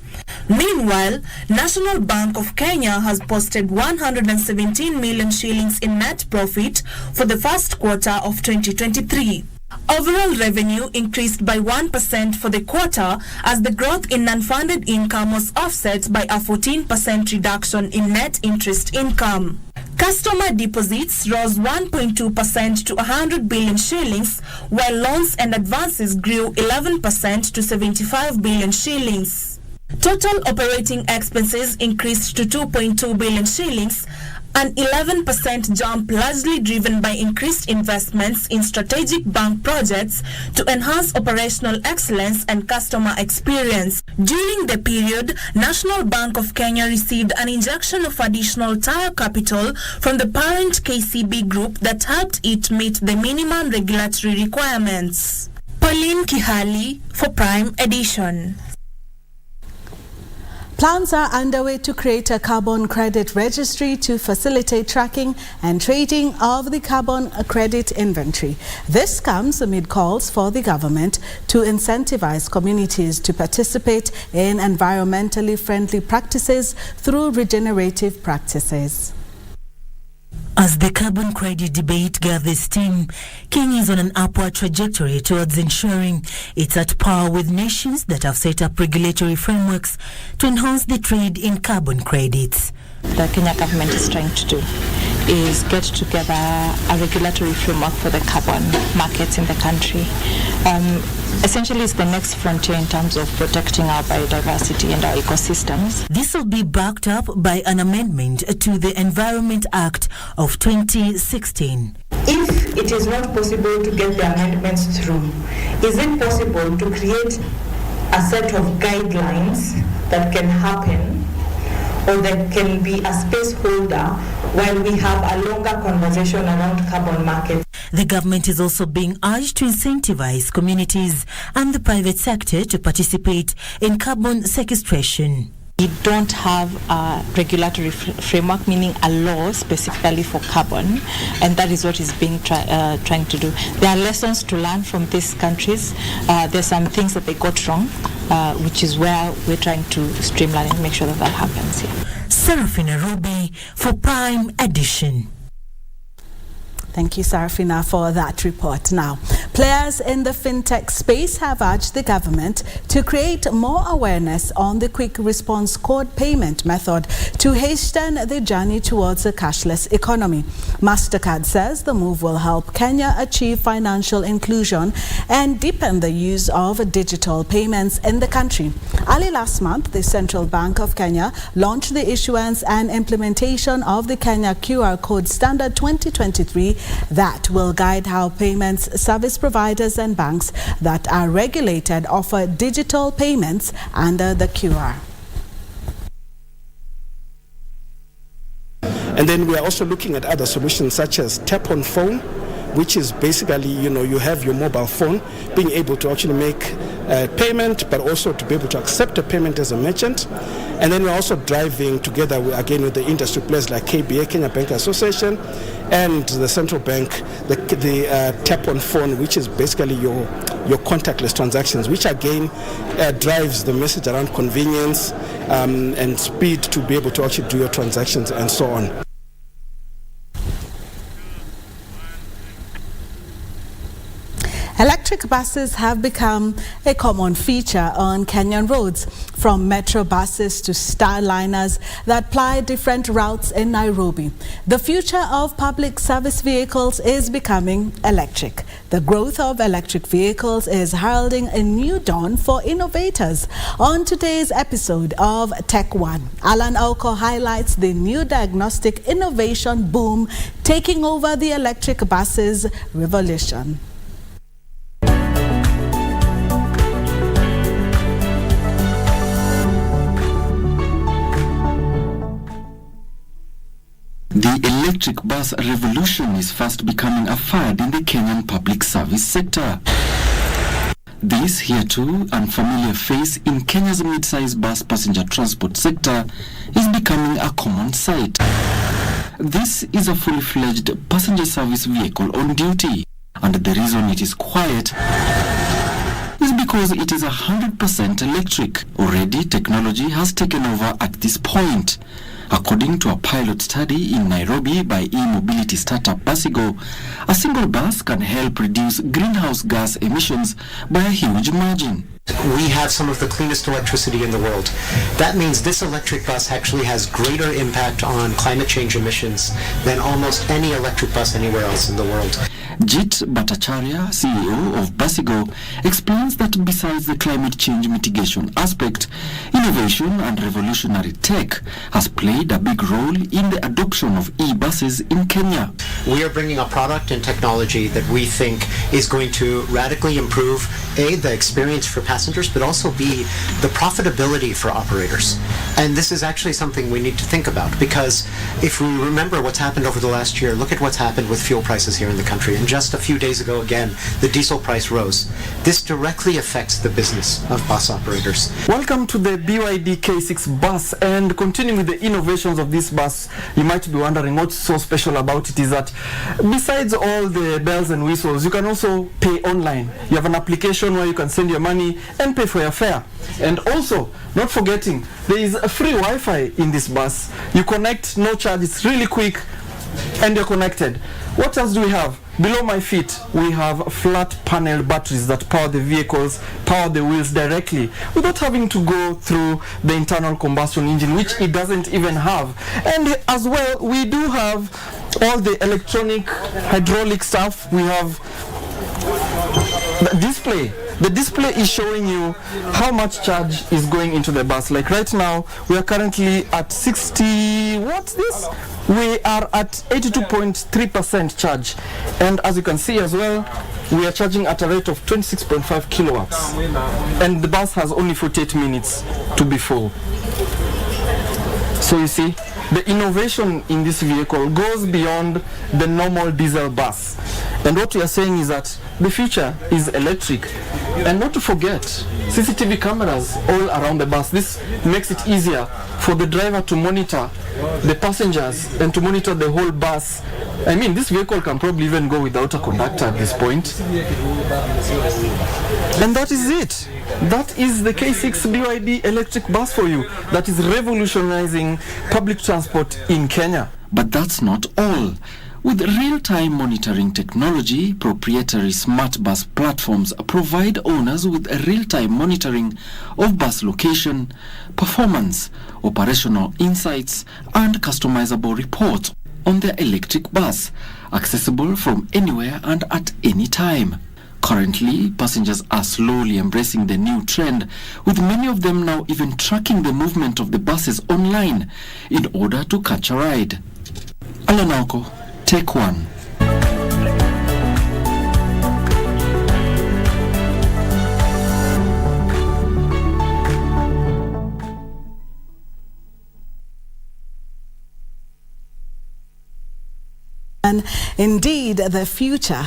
Meanwhile, National Bank of Kenya has posted 117 million shillings in net profit for the first quarter of 2023. Overall revenue increased by 1% for the quarter as the growth in non-funded income was offset by a 14% reduction in net interest income. Customer deposits rose 1.2% to 100 billion shillings, while loans and advances grew 11% to 75 billion shillings. Total operating expenses increased to 2.2 billion shillings, an 11% jump largely driven by increased investments in strategic bank projects to enhance operational excellence and customer experience. During the period, National Bank of Kenya received an injection of additional tire capital from the parent KCB Group that helped it meet the minimum regulatory requirements. Pauline Kihali for Prime Edition. Plans are underway to create a carbon credit registry to facilitate tracking and trading of the carbon credit inventory. This comes amid calls for the government to incentivize communities to participate in environmentally friendly practices through regenerative practices. As the carbon credit debate gathers steam, Kenya is on an upward trajectory towards ensuring it's at par with nations that have set up regulatory frameworks to enhance the trade in carbon credits. The Kenya government is trying to do is get together a regulatory framework for the carbon markets in the country. Essentially, it's the next frontier in terms of protecting our biodiversity and our ecosystems. This will be backed up by an amendment to the Environment Act of 2016. If it is not possible to get the amendments through, is it possible to create a set of guidelines that can happen, or that can be a space holder while we have a longer conversation around carbon markets? The government is also being urged to incentivize communities and the private sector to participate in carbon sequestration. We don't have a regulatory framework, meaning a law specifically for carbon, and that is what is being trying to do. There are lessons to learn from these countries. There's some things that they got wrong, which is where we're trying to streamline and make sure that that happens here. Serafina Ruby for Prime Edition. Thank you, Sarafina, for that report. Now, players in the fintech space have urged the government to create more awareness on the quick response code payment method to hasten the journey towards a cashless economy. MasterCard says the move will help Kenya achieve financial inclusion and deepen the use of digital payments in the country. Early last month, the Central Bank of Kenya launched the issuance and implementation of the Kenya QR Code Standard 2023 that will guide how payments service providers and banks that are regulated offer digital payments under the QR. And then we are also looking at other solutions such as tap on phone, which is basically, you have your mobile phone being able to actually make a payment, but also to be able to accept a payment as a merchant. And then we're also driving together again with the industry players like KBA, Kenya Bank Association, and the central bank, the tap on phone, which is basically your contactless transactions, which again drives the message around convenience and speed to be able to actually do your transactions and so on. Electric buses have become a common feature on Kenyan roads, from metro buses to starliners that ply different routes in Nairobi. The future of public service vehicles is becoming electric. The growth of electric vehicles is heralding a new dawn for innovators. On today's episode of Tech One, Alan Oko highlights the new diagnostic innovation boom taking over the electric buses revolution. The electric bus revolution is fast becoming a fad in the Kenyan public service sector. This here too unfamiliar face in Kenya's mid-sized bus passenger transport sector is becoming a common sight. This is a fully-fledged passenger service vehicle on duty, and the reason it is quiet is because it is 100% electric. Already technology has taken over at this point. According to a pilot study in Nairobi by e-mobility startup Basigo, a single bus can help reduce greenhouse gas emissions by a huge margin. We have some of the cleanest electricity in the world. That means this electric bus actually has greater impact on climate change emissions than almost any electric bus anywhere else in the world. Jit Bhattacharya, CEO of Basigo, explains that besides the climate change mitigation aspect, innovation and revolutionary tech has played a big role in the adoption of e-buses in Kenya. We are bringing a product and technology that we think is going to radically improve A, the experience for passengers, but also B, the profitability for operators. And this is actually something we need to think about, because if we remember what's happened over the last year, look at what's happened with fuel prices here in the country. And just a few days ago, again, the diesel price rose. This directly affects the business of bus operators. Welcome to the BYD K6 bus, and continuing with the innovations of this bus, you might be wondering what's so special about it is that besides all the bells and whistles, you can also pay online. You have an application where you can send your money and pay for your fare. And also, not forgetting, there is a free Wi-Fi in this bus. You connect, no charge, it's really quick, and you're connected. What else do we have? Below my feet, we have flat panel batteries that power the vehicles, power the wheels directly, without having to go through the internal combustion engine, which it doesn't even have. And as well, we do have all the electronic hydraulic stuff. We have the display. The display is showing you how much charge is going into the bus. Like right now, we are currently at 60, what's this? We are at 82.3% charge. And as you can see as well, we are charging at a rate of 26.5 kilowatts. And the bus has only 48 minutes to be full. So you see, the innovation in this vehicle goes beyond the normal diesel bus. And what we are saying is that the future is electric. And not to forget, CCTV cameras all around the bus. This makes it easier for the driver to monitor the passengers and to monitor the whole bus. I mean, this vehicle can probably even go without a conductor at this point. And that is it. That is the K6 BYD electric bus for you. That is revolutionizing public transport in Kenya. But that's not all. With real-time monitoring technology, proprietary smart bus platforms provide owners with real-time monitoring of bus location, performance, operational insights, and customizable reports on their electric bus, accessible from anywhere and at any time. Currently, passengers are slowly embracing the new trend, with many of them now even tracking the movement of the buses online in order to catch a ride. Alanauko, Take one. And indeed, the future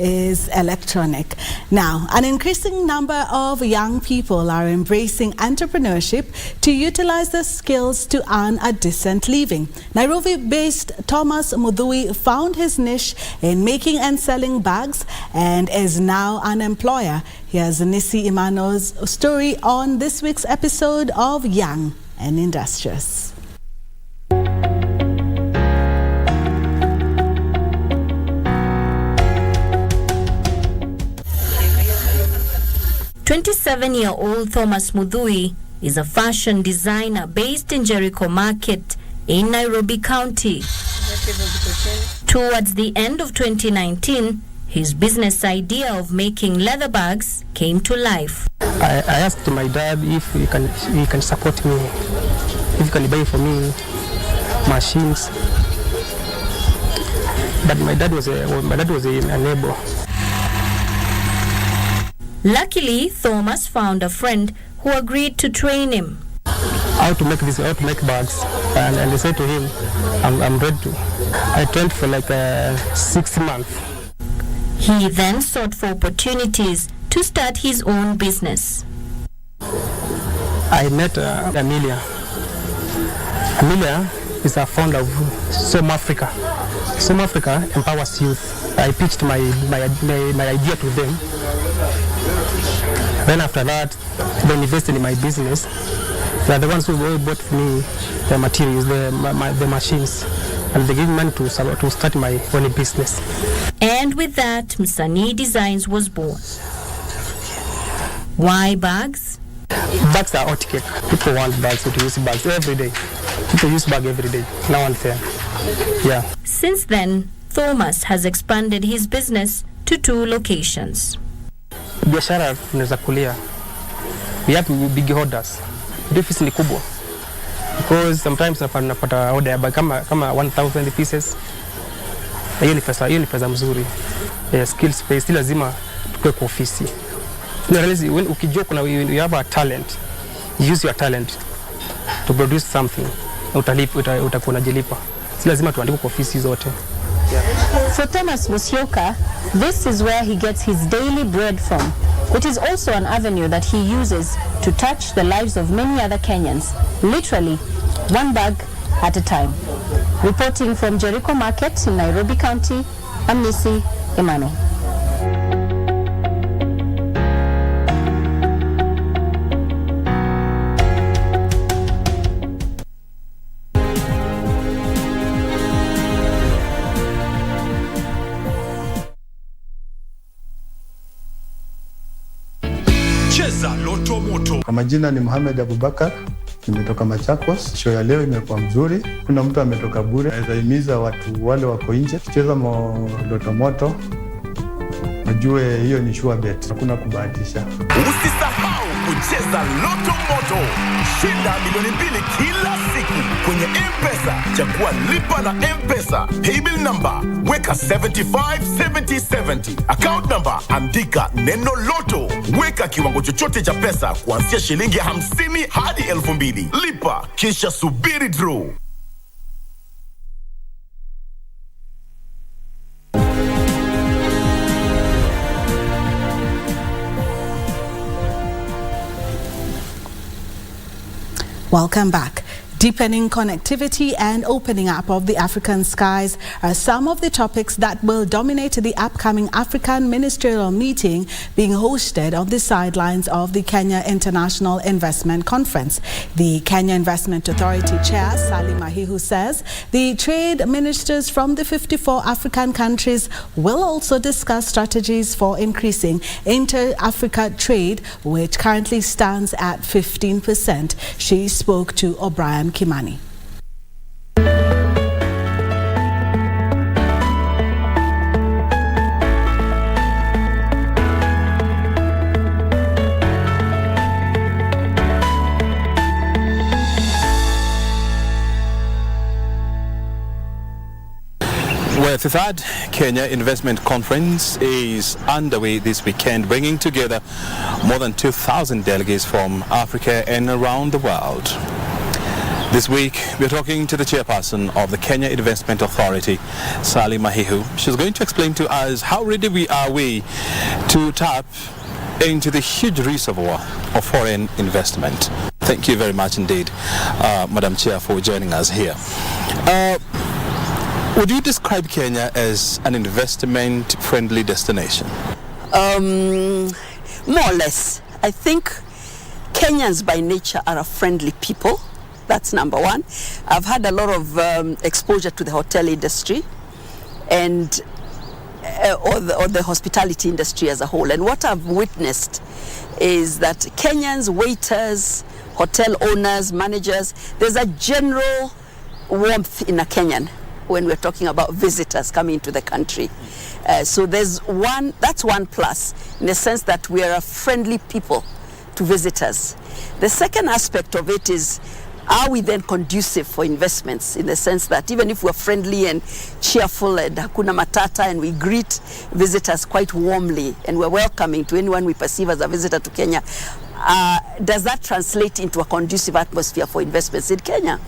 is electronic. Now, an increasing number of young people are embracing entrepreneurship to utilize their skills to earn a decent living. Nairobi-based Thomas Mudhui found his niche in making and selling bags and is now an employer. Here's Nisi Imano's story on this week's episode of Young and Industrious. 27-year-old Thomas Mudhui is a fashion designer based in Jericho Market in Nairobi County. Towards the end of 2019, his business idea of making leather bags came to life. I asked my dad if he can support me, if he can buy for me machines. But my dad was unable. Luckily, Thomas found a friend who agreed to train him. How to make bags, and I said to him, I'm ready to. I trained for like 6 months. He then sought for opportunities to start his own business. I met Amelia. Amelia is a founder of Some Africa. Some Africa empowers youth. I pitched my idea to them. Then after that, they invested in my business. They are the ones who bought me the materials, the machines, and they gave me money to start my own business. And with that, Msanii Designs was born. Why bags? Bags are hot cake. People want bags, so to use bags every day. People use bags every day, now and then. Yeah. Since then, Thomas has expanded his business to 2 locations. Biashara tunaweza kulia. We have big orders. Deficit ni kubwa. Because sometimes napata order ya kama 1000 pieces. Hiyo ni pesa mzuri. Skills space lazima tukue kwa ofisi. When you have a talent, use your talent to produce something. Utakuwa unajilipa. Si lazima tuandike kwa ofisi zote. For Thomas Musyoka, this is where he gets his daily bread from. It is also an avenue that he uses to touch the lives of many other Kenyans, literally one bag at a time. Reporting from Jericho Market in Nairobi County, I'm Nisi Emmanuel. Kwa majina ni Mohamed Abubakar, nimetoka Machakos. Show ya leo imekuwa mzuri. Kuna mtu ametoka bure. Naweza himiza watu wale wako nje kucheza loto moto. Najue hiyo ni sure bet. Hakuna kubahatisha. Usisahau kucheza Loto Moto. Shinda milioni 2 kila siku kwenye M-Pesa. Chagua lipa na M-Pesa. Paybill number weka 757070. Account number andika neno Loto. Weka kiwango chochote cha pesa kuanzia shilingi 50 hadi 2000. Lipa kisha subiri draw. Welcome back. Deepening connectivity and opening up of the African skies are some of the topics that will dominate the upcoming African ministerial meeting being hosted on the sidelines of the Kenya International Investment Conference. The Kenya Investment Authority Chair, Sally Mahihu, says the trade ministers from the 54 African countries will also discuss strategies for increasing inter-Africa trade, which currently stands at 15%. She spoke to O'Brien Kimani. Well, the third Kenya Investment Conference is underway this weekend, bringing together more than 2,000 delegates from Africa and around the world. This week, we're talking to the chairperson of the Kenya Investment Authority, Sally Mahihu. She's going to explain to us how ready we are to tap into the huge reservoir of foreign investment. Thank you very much indeed, Madam Chair, for joining us here. Would you describe Kenya as an investment-friendly destination? More or less. I think Kenyans by nature are a friendly people. That's number one. I've had a lot of exposure to the hotel industry and or the hospitality industry as a whole. And what I've witnessed is that Kenyans, waiters, hotel owners, managers, there's a general warmth in a Kenyan when we're talking about visitors coming into the country. So that's one plus, in the sense that we are a friendly people to visitors. The second aspect of it is, are we then conducive for investments, in the sense that even if we're friendly and cheerful and hakuna matata and we greet visitors quite warmly and we're welcoming to anyone we perceive as a visitor to Kenya, does that translate into a conducive atmosphere for investments in Kenya?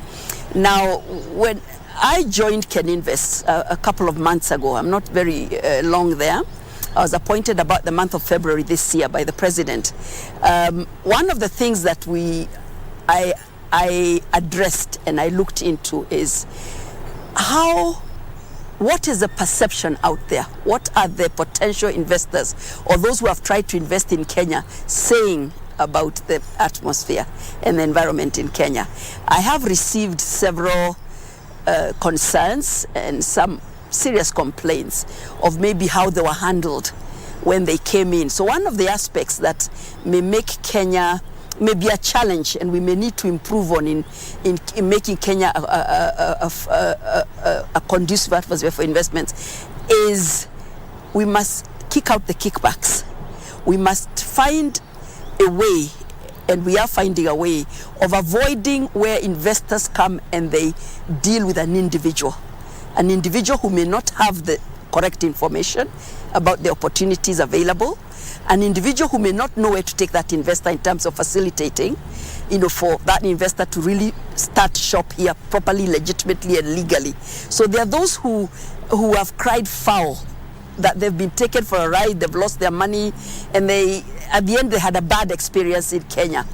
Now, when I joined Keninvest a couple of months ago, I'm not very long there. I was appointed about the month of February this year by the president. One of the things that I addressed and I looked into is what is the perception out there? What are the potential investors or those who have tried to invest in Kenya saying about the atmosphere and the environment in Kenya? I have received several concerns and some serious complaints of maybe how they were handled when they came in. So one of the aspects that may make Kenya maybe a challenge and we may need to improve on in making Kenya a conducive atmosphere for investments is we must kick out the kickbacks. We must find a way, and we are finding a way of avoiding where investors come and they deal with an individual who may not have the correct information about the opportunities available. An individual who may not know where to take that investor in terms of facilitating, for that investor to really start shop here properly, legitimately, and legally. So there are those who have cried foul that they've been taken for a ride, they've lost their money, and at the end they had a bad experience in Kenya.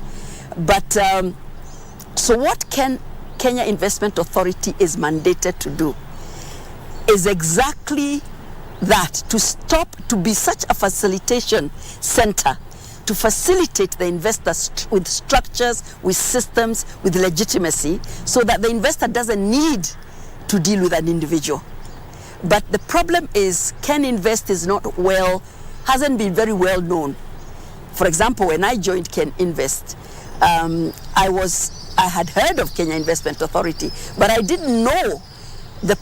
But so what Kenya Investment Authority is mandated to do is exactly that, to be such a facilitation center, to facilitate the investors with structures, with systems, with legitimacy, so that the investor doesn't need to deal with an individual. But the problem is Ken Invest hasn't been very well known. For example, when I joined Ken Invest, I had heard of Kenya Investment Authority, but I didn't know the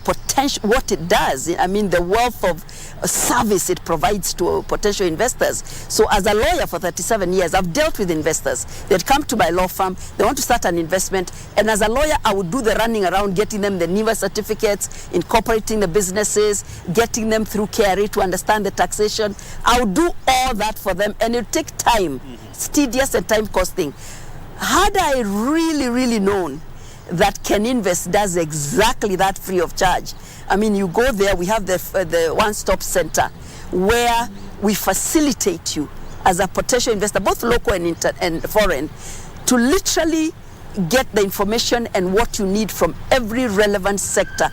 potential, what it does. I mean, the wealth of service it provides to potential investors. So as a lawyer for 37 years, I've dealt with investors. They'd come to my law firm, they want to start an investment, and as a lawyer, I would do the running around, getting them the NIVA certificates, incorporating the businesses, getting them through KRA to understand the taxation. I would do all that for them, and it would take time. It's tedious and time costing. Had I really known that Ken Invest does exactly that free of charge. I mean, you go there, we have the one-stop center where we facilitate you as a potential investor, both local and foreign, to literally get the information and what you need from every relevant sector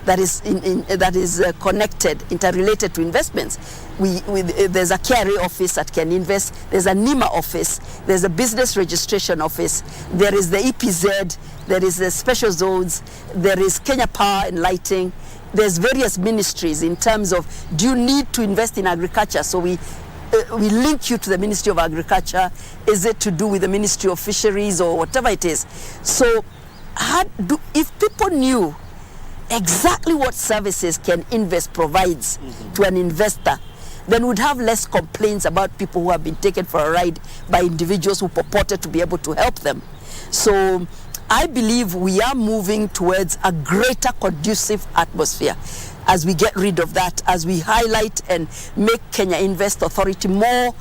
that is connected, interrelated to investments. There's a KRA office at Ken Invest, there's a NIMA office, there's a business registration office, there is the EPZ, there is the special zones, there is Kenya Power and Lighting, there's various ministries in terms of, do you need to invest in agriculture? So we link you to the Ministry of Agriculture. Is it to do with the Ministry of Fisheries or whatever it is? So if people knew exactly what services Ken Invest provides to an investor, then we'd have less complaints about people who have been taken for a ride by individuals who purported to be able to help them. So I believe we are moving towards a greater conducive atmosphere as we get rid of that, as we highlight and make Kenya Invest Authority more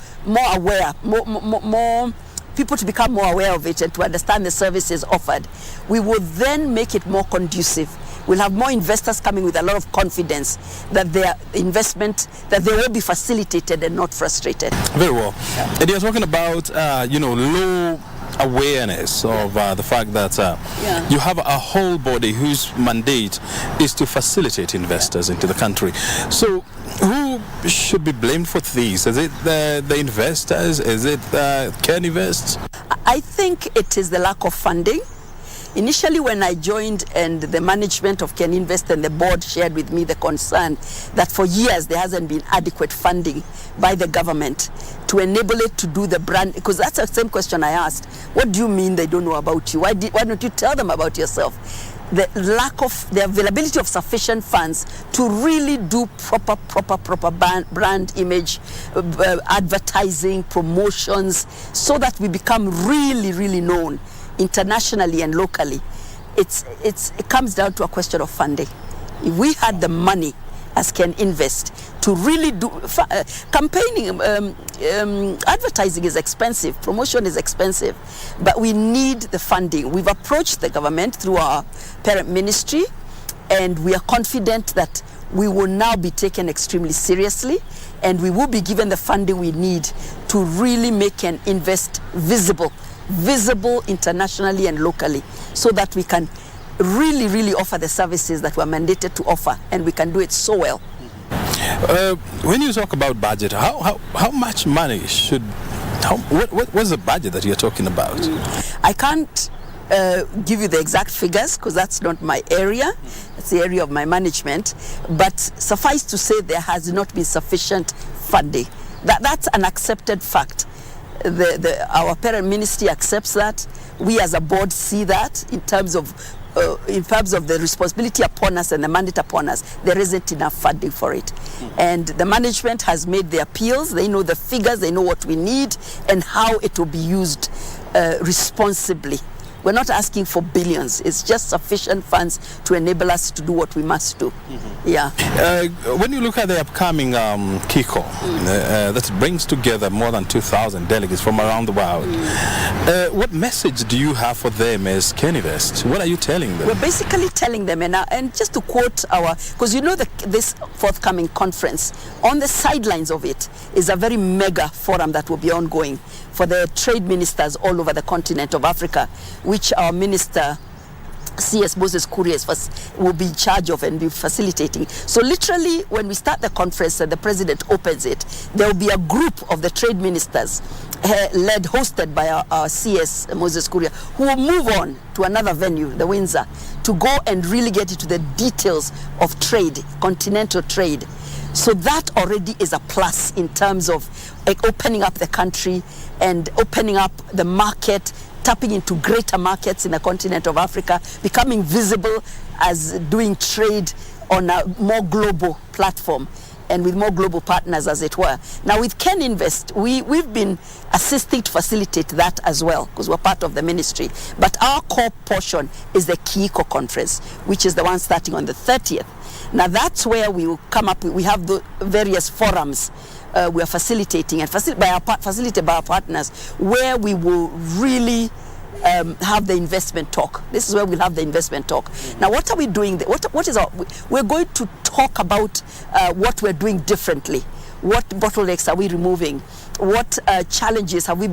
aware, more people to become more aware of it and to understand the services offered. We will then make it more conducive. We'll have more investors coming with a lot of confidence that their investment, that they will be facilitated and not frustrated. Very well. Yeah. And you're talking about, low awareness of the fact that you have a whole body whose mandate is to facilitate investors into the country. So who should be blamed for these? Is it the investors? Is it Ken Invest? I think it is the lack of funding. Initially, when I joined and the management of Ken Invest and the board shared with me the concern that for years there hasn't been adequate funding by the government to enable it to do the brand, because that's the same question I asked. What do you mean they don't know about you? Why don't you tell them about yourself? The lack of the availability of sufficient funds to really do proper brand image, advertising, promotions, so that we become really known internationally and locally. It comes down to a question of funding. If we had the money as Ken Invest to really do campaigning, advertising is expensive, promotion is expensive, but we need the funding. We've approached the government through our parent ministry, and we are confident that we will now be taken extremely seriously, and we will be given the funding we need to really make Ken Invest visible internationally and locally, so that we can really offer the services that we're mandated to offer, and we can do it so well. When you talk about budget, how much money what's the budget that you're talking about? I can't give you the exact figures because that's not my area. It's the area of my management, but suffice to say there has not been sufficient funding. That's an accepted fact. Our parent ministry accepts that. We as a board see that in terms of the responsibility upon us and the mandate upon us, there isn't enough funding for it. And the management has made the appeals. They know the figures, they know what we need and how it will be used responsibly We're not asking for billions. It's just sufficient funds to enable us to do what we must do. Yeah. When you look at the upcoming KICO, that brings together more than 2,000 delegates from around the world, what message do you have for them as KenInvest? What are you telling them? We're basically telling them, and just to quote because you know this forthcoming conference, on the sidelines of it is a very mega forum that will be ongoing for the trade ministers all over the continent of Africa, which our minister CS Moses Kuria will be in charge of and be facilitating. So literally, when we start the conference and the president opens it, there will be a group of the trade ministers hosted by our CS Moses Kuria, who will move on to another venue, the Windsor, to go and really get into the details of trade, continental trade. So that already is a plus in terms of opening up the country and opening up the market, tapping into greater markets in the continent of Africa, becoming visible as doing trade on a more global platform and with more global partners, as it were. Now with KenInvest, we've been assisting to facilitate that as well, because we're part of the ministry. But our core portion is the KICO conference, which is the one starting on the 30th. Now that's where we will come up with, we have the various forums we are facilitating and facilitated by our partners, where we will really have the investment talk. This is where we'll have the investment talk. Now, what are we doing? We're going to talk about what we're doing differently. What bottlenecks are we removing? What challenges have we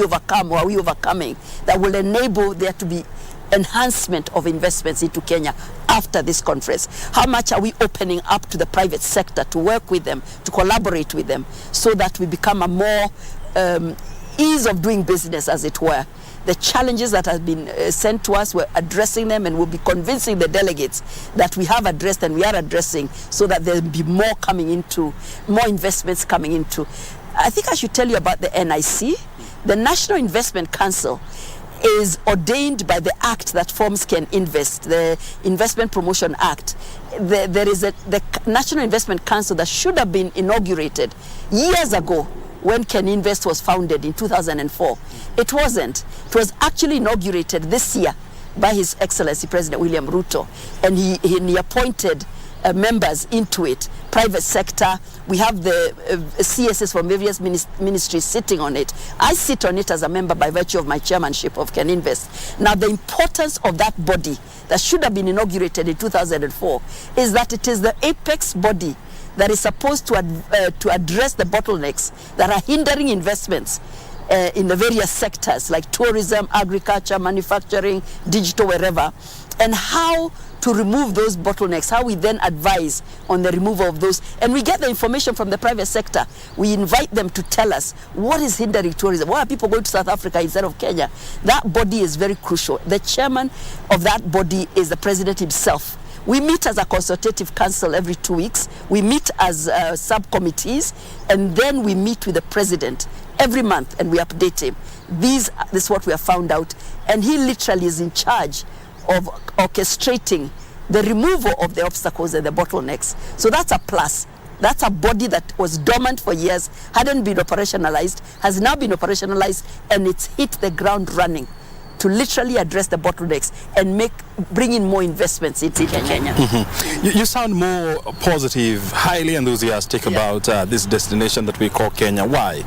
overcome, or are we overcoming, that will enable there to be enhancement of investments into Kenya after this conference? How much are we opening up to the private sector to work with them, to collaborate with them, so that we become a more ease of doing business, as it were? The challenges that have been sent to us, we're addressing them, and we'll be convincing the delegates that we have addressed and we are addressing, so that there'll be more investments coming into. I think I should tell you about the NIC. The National Investment Council is ordained by the act that forms KenInvest, the Investment Promotion Act. There is the National Investment Council that should have been inaugurated years ago when KenInvest was founded in 2004. It wasn't. It was actually inaugurated this year by His Excellency President William Ruto, and he appointed members into it, private sector. We have the CSS from various ministries sitting on it. I sit on it as a member by virtue of my chairmanship of KenInvest. Now, the importance of that body that should have been inaugurated in 2004 is that it is the apex body that is supposed to address the bottlenecks that are hindering investments in the various sectors like tourism, agriculture, manufacturing, digital, wherever, and how to remove those bottlenecks, how we then advise on the removal of those. And we get the information from the private sector. We invite them to tell us what is hindering tourism. Why are people going to South Africa instead of Kenya? That body is very crucial. The chairman of that body is the president himself. We meet as a consultative council every 2 weeks. We meet as subcommittees, and then we meet with the president every month, and we update him. This is what we have found out, and he literally is in charge of orchestrating the removal of the obstacles and the bottlenecks. So that's a plus. That's a body that was dormant for years, hadn't been operationalized, has now been operationalized, and it's hit the ground running to literally address the bottlenecks and bring in more investments into Kenya. Mm-hmm. You sound more positive, highly enthusiastic about this destination that we call Kenya. Why?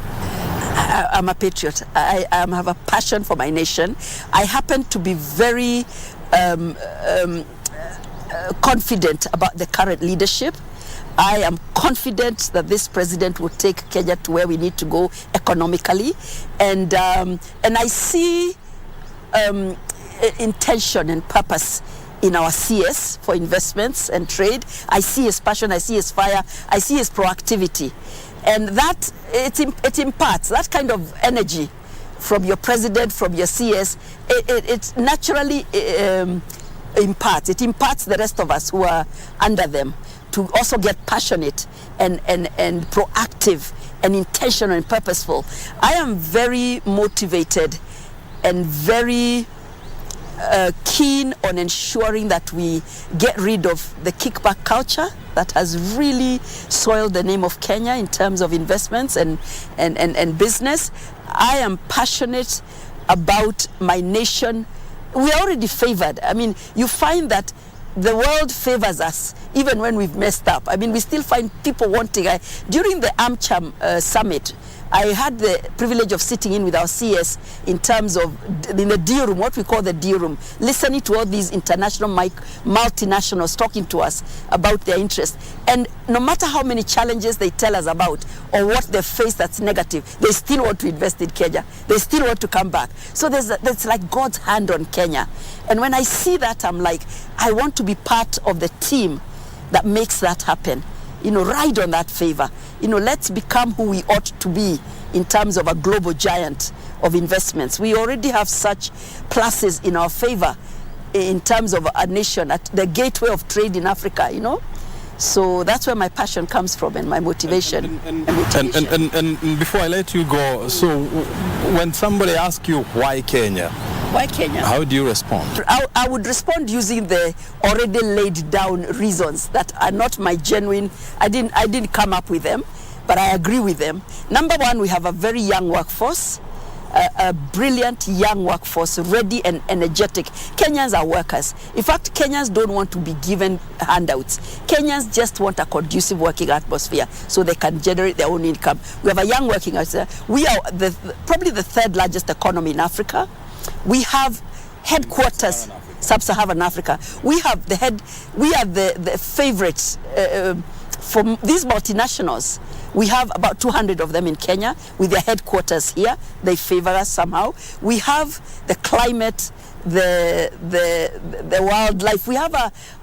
I'm a patriot. I have a passion for my nation. I happen to be very confident about the current leadership. I am confident that this president will take Kenya to where we need to go economically, and I see intention and purpose in our CS for investments and trade. I see his passion, I see his fire, I see his proactivity, and that it imparts that kind of energy from your president, from your CS. It naturally imparts the rest of us who are under them to also get passionate and proactive and intentional and purposeful. I am very motivated and very keen on ensuring that we get rid of the kickback culture that has really soiled the name of Kenya in terms of investments and business. I am passionate about my nation, we are already favored. I mean, you find that the world favors us even when we've messed up. I mean, we still find people wanting. During the AmCham summit, I had the privilege of sitting in with our CS in terms of in the D room, what we call the D room, listening to all these international multinationals talking to us about their interests. And no matter how many challenges they tell us about or what they face that's negative, they still want to invest in Kenya. They still want to come back. So there's like God's hand on Kenya. And when I see that, I'm like, I want to be part of the team that makes that happen. You know, ride on that favor. You know, let's become who we ought to be in terms of a global giant of investments. We already have such pluses in our favor in terms of a nation at the gateway of trade in Africa, you know. So that's where my passion comes from and my motivation. And before I let you go, so when somebody asks you why Kenya? Why Kenya? How do you respond? I would respond using the already laid down reasons that are not my genuine. I didn't come up with them, but I agree with them. Number one, we have a very young workforce, a brilliant young workforce, ready and energetic. Kenyans are workers. In fact, Kenyans don't want to be given handouts. Kenyans just want a conducive working atmosphere so they can generate their own income. We have a young working atmosphere. We are probably the third largest economy in Africa. We have headquarters, Sub-Saharan Africa. We are the favorites from these multinationals. We have about 200 of them in Kenya with their headquarters here. They favor us somehow. We have the climate, the wildlife. We have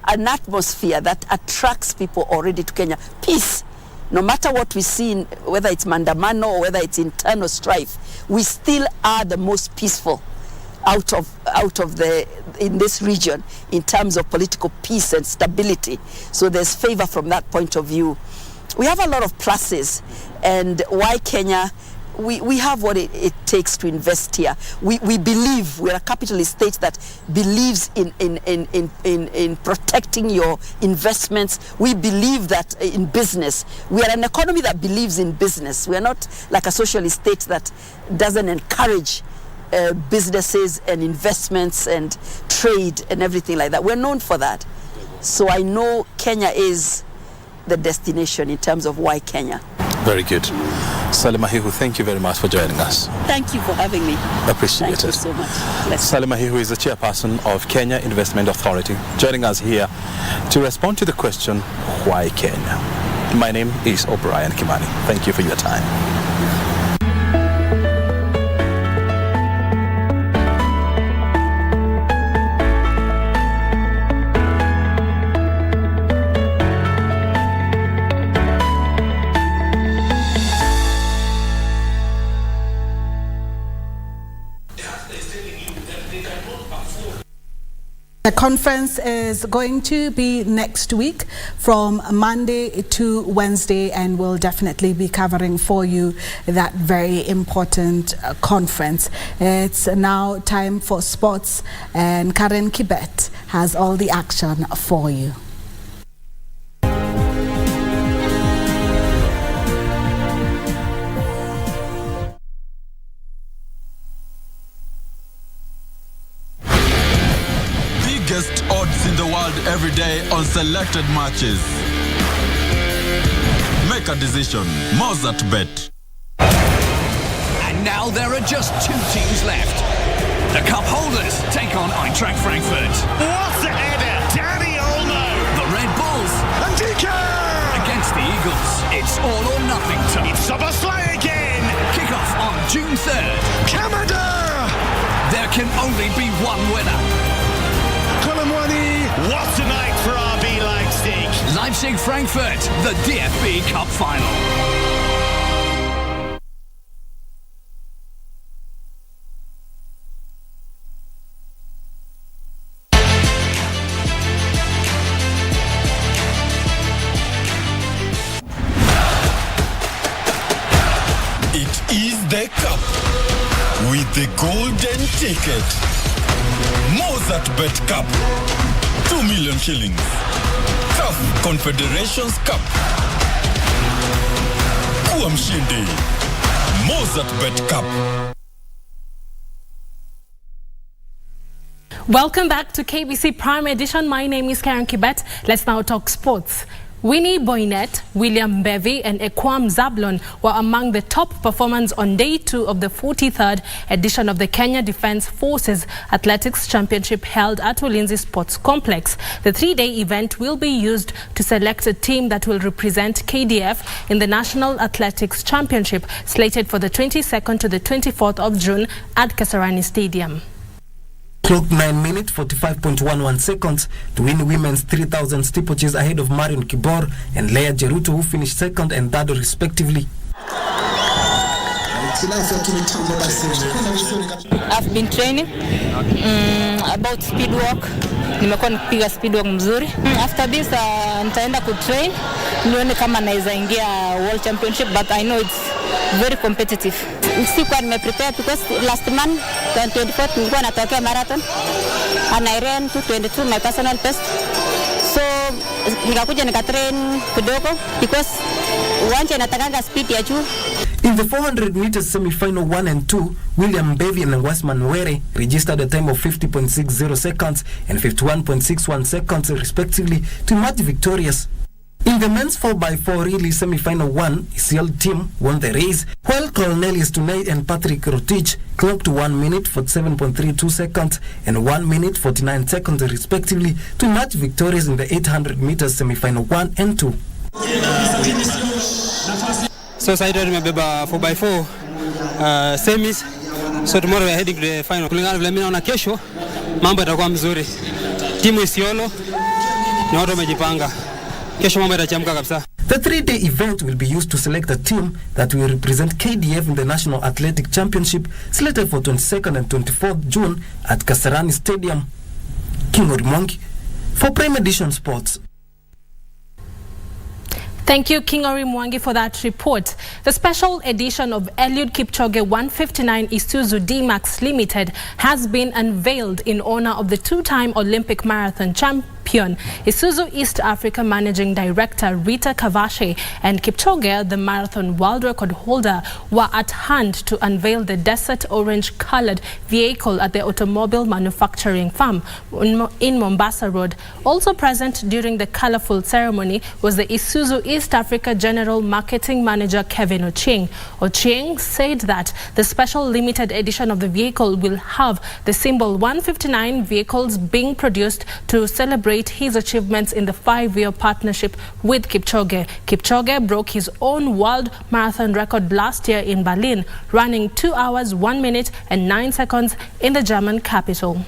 an atmosphere that attracts people already to Kenya. Peace. No matter what we see, whether it's Mandamano or whether it's internal strife, we still are the most peaceful in this region in terms of political peace and stability. So there's favor from that point of view. We have a lot of pluses, and why Kenya? We have what it takes to invest here. We believe we're a capitalist state that believes in protecting your investments. We believe that in business. We are an economy that believes in business. We are not like a socialist state that doesn't encourage businesses and investments and trade and everything like that. We're known for that. So I know Kenya is the destination in terms of why Kenya. Very good. Salima Hihu, thank you very much for joining us. Thank you for having me. Appreciate it. Thank you so much. Salima Hihu is the chairperson of Kenya Investment Authority, joining us here to respond to the question, why Kenya? My name is O'Brien Kimani. Thank you for your time. The conference is going to be next week from Monday to Wednesday, and we'll definitely be covering for you that very important conference. It's now time for sports, and Karen Kibet has all the action for you. Odds in the world every day on selected matches. Make a decision. Mozart Bet. And now there are just two teams left. The cup holders take on Eintracht Frankfurt. What's a header? Danny Olmo. The Red Bulls. Andika! Against the Eagles. It's all or nothing time. It's Soboslai again. Kickoff on June 3rd. Kamada! There can only be one winner. What a night for RB Leipzig. Leipzig-Frankfurt, the DFB Cup final. It is the cup with the golden ticket. Mozart Bet Cup. 2 million shillings. CAF Confederations Cup. Kuwa mshindi. Mozart Bet Cup. Welcome back to KBC Prime Edition. My name is Karen Kibet. Let's now talk sports. Winnie Boynet, William Bevy and Ekwam Zablon were among the top performers on day 2 of the 43rd edition of the Kenya Defence Forces Athletics Championship held at Ulinzi Sports Complex. The 3-day event will be used to select a team that will represent KDF in the National Athletics Championship, slated for the 22nd to the 24th of June at Kasarani Stadium. Clocked 9 minutes 45.11 seconds to win women's 3,000 steeplechase ahead of Marion Kibor and Leah Jeruto, who finished second and third respectively. I've been training about speed walk. Nimekuwa nikipiga speed walk mzuri. After this nitaenda kutrain nione kama naweza ingia World Championship, but I know it's very competitive. Sikuwa nimeprepare because last month 2024 nilikuwa natokea marathon and I ran 2:22 my personal best. So nikakuja nikatrain kidogo because uwanja inatakanga speed ya juu. In the 400 meters semi-final 1 and 2, William Bevy and Westman Were registered a time of 50.60 seconds and 51.61 seconds respectively to emerge victorious. In the men's 4x4 relay semi-final 1, Isiel team won the race, while Cornelius Tunay and Patrick Rotich clocked 1 minute 47.32 seconds and 1 minute 49 seconds respectively to emerge victorious in the 800 meters semi-final 1 and 2. So Saito nimebeba 4x4 semis. So tomorrow we are heading to the final. Kulingana vile mimi naona kesho mambo yatakuwa mzuri. Timu Isiolo ni watu wamejipanga. Kesho mambo yatachemka kabisa. The 3-day event will be used to select a team that will represent KDF in the National Athletic Championship, slated for 22nd and 24th June at Kasarani Stadium. King Orimwangi for Prime Edition Sports. Thank you, Kingori Mwangi, for that report. The special edition of Eliud Kipchoge 159 Isuzu D-Max Limited has been unveiled in honor of the 2-time Olympic marathon champion, Isuzu East Africa Managing Director Rita Kavashe and Kipchoge, the marathon world record holder, were at hand to unveil the desert orange-colored vehicle at the automobile manufacturing farm in Mombasa Road. Also present during the colorful ceremony was the Isuzu East Africa General Marketing Manager Kevin Ochieng. Ochieng said that the special limited edition of the vehicle will have the symbol 159 vehicles being produced to celebrate his achievements in the 5-year partnership with Kipchoge. Kipchoge broke his own world marathon record last year in Berlin, running 2 hours, 1 minute and 9 seconds in the German capital.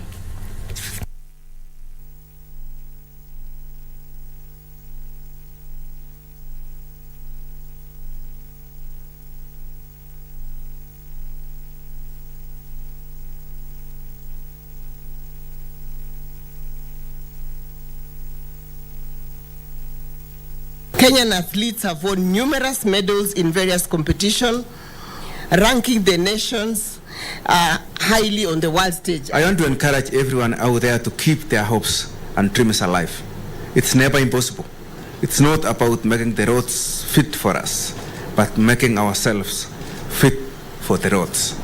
Kenyan athletes have won numerous medals in various competitions, ranking the nations highly on the world stage. I want to encourage everyone out there to keep their hopes and dreams alive. It's never impossible. It's not about making the roads fit for us, but making ourselves fit for the roads.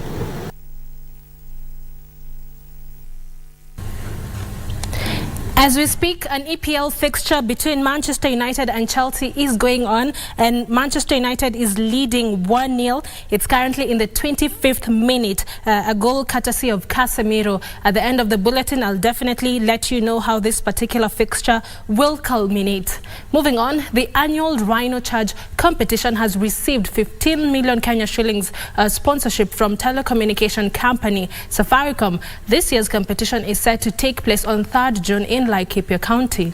As we speak, an EPL fixture between Manchester United and Chelsea is going on, and Manchester United is leading 1-0. It's currently in the 25th minute, a goal courtesy of Casemiro. At the end of the bulletin, I'll definitely let you know how this particular fixture will culminate. Moving on, the annual Rhino Charge competition has received 15 million Kenya shillings sponsorship from telecommunication company Safaricom. This year's competition is set to take place on 3rd June in Laikipia County.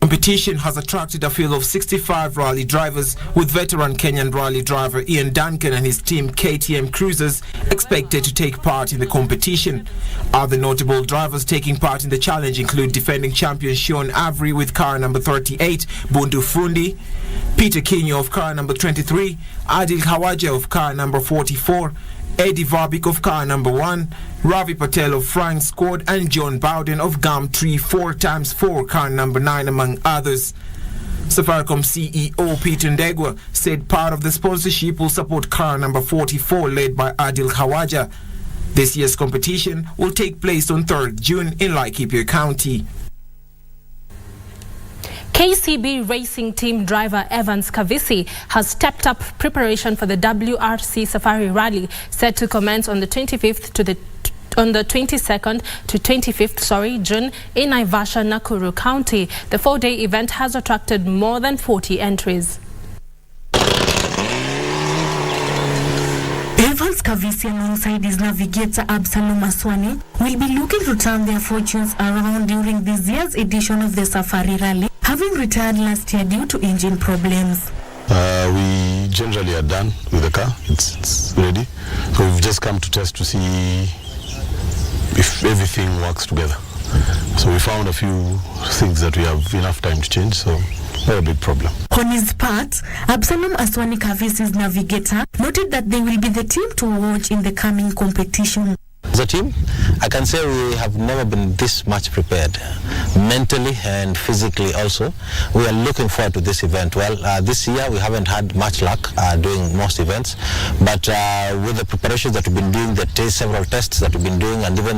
Competition has attracted a field of 65 rally drivers, with veteran Kenyan rally driver Ian Duncan and his team KTM Cruisers expected to take part in the competition. Other notable drivers taking part in the challenge include defending champion Sean Avery with car number 38, Bundu Fundi, Peter Kinyo of car number 23, Adil Khawaja of car number 44, Eddie Varbik of car number 1, Ravi Patel of Frank Squad, and John Bowden of Gumtree 4x4 car number 9, among others. Safaricom CEO Peter Ndegwa said part of the sponsorship will support car number 44 led by Adil Khawaja. This year's competition will take place on 3rd June in Laikipia County. KCB racing team driver Evans Kavisi has stepped up preparation for the WRC Safari Rally set to commence on the 22nd to 25th June in Naivasha, Nakuru County. The 4-day event has attracted more than 40 entries. Evans Kavisi alongside his navigator Absalom Aswani will be looking to turn their fortunes around during this year's edition of the Safari Rally, having retired last year due to engine problems. We generally are done with the car. It's ready. So we've just come to test to see if everything works together. So we found a few things that we have enough time to change, so not a big problem. On his part, Absalom Aswani Kavisi's navigator noted that they will be the team to watch in the coming competition. As a team, I can say we have never been this much prepared, mentally and physically also. We are looking forward to this event. Well, this year we haven't had much luck doing most events, but with the preparations that we've been doing, several tests that we've been doing, and even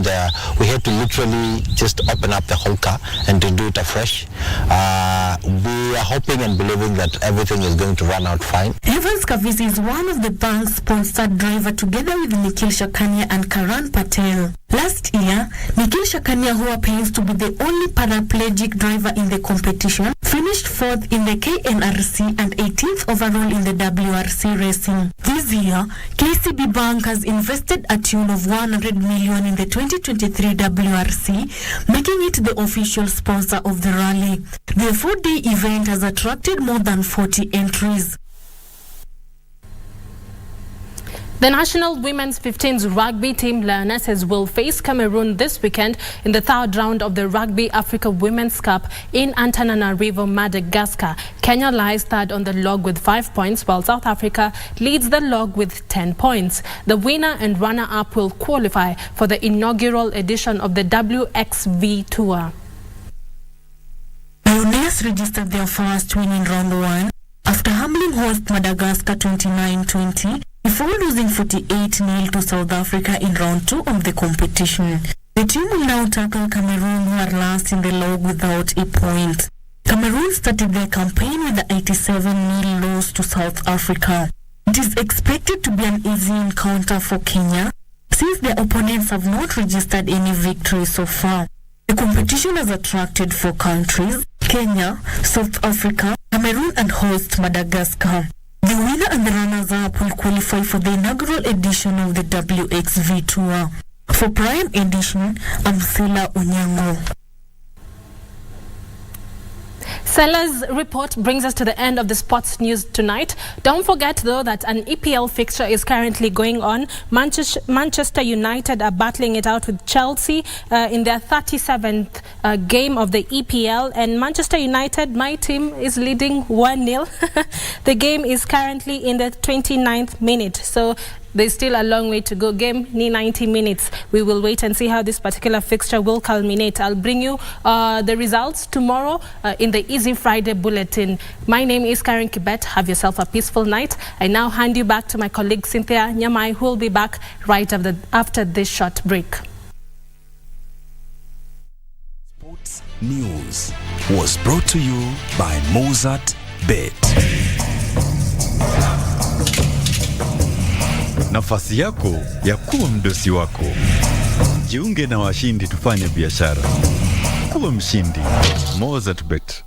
we had to literally just open up the whole car and to do it afresh. We are hoping and believing that everything is going to run out fine. Evans Kavisi is one of the bank's sponsored driver together with Nikhil Shakania and Karan Patel. Last year, Nikhil Shakania, who appears to be the only paraplegic driver in the competition, finished 4th in the KNRC and 18th overall in the WRC racing. This year, KCB Bank has invested a tune of 100 million in the 2023 WRC, making it the official sponsor of the rally. The 4-day event has attracted more than 40 entries. The national women's 15s rugby team Lionesses will face Cameroon this weekend in the 3rd round of the Rugby Africa Women's Cup in Antananarivo, Madagascar. Kenya lies 3rd on the log with 5 points, while South Africa leads the log with 10 points. The winner and runner-up will qualify for the inaugural edition of the WXV Tour. Lionesses registered their first win in round 1 after humbling host Madagascar 29-20. Before losing 48-0 to South Africa in round 2 of the competition. The team will now tackle Cameroon, who are last in the log without a point. Cameroon started their campaign with the 87-0 loss to South Africa. It is expected to be an easy encounter for Kenya, since their opponents have not registered any victory so far. The competition has attracted 4 countries: Kenya, South Africa, Cameroon and host Madagascar. The winner and the runners-up will qualify for the inaugural edition of the WXV Tour. For Prime Edition, I'm Sela Onyango. Sellers report brings us to the end of the sports news tonight. Don't forget though that an EPL fixture is currently going on. Manchester United are battling it out with Chelsea in their 37th game of the EPL, and Manchester United, my team, is leading 1-0. The game is currently in the 29th minute, so there's still a long way to go. Game near 90 minutes. We will wait and see how this particular fixture will culminate. I'll bring you the results tomorrow in the Easy Friday Bulletin. My name is Karen Kibet. Have yourself a peaceful night. I now hand you back to my colleague Cynthia Nyamai, who will be back right after this short break. Sports News was brought to you by Mozart Bet. Nafasi yako ya kuwa mdosi wako. Jiunge na washindi tufanye biashara. Kuwa mshindi. Mozart Bet.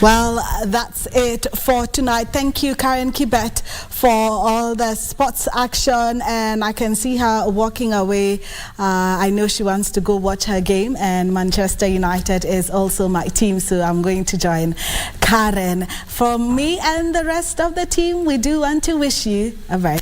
Well, that's it for tonight. Thank you, Karen Kibet, for all the sports action. And I can see her walking away. I know she wants to go watch her game. And Manchester United is also my team, so I'm going to join Karen. From me and the rest of the team, we do want to wish you a very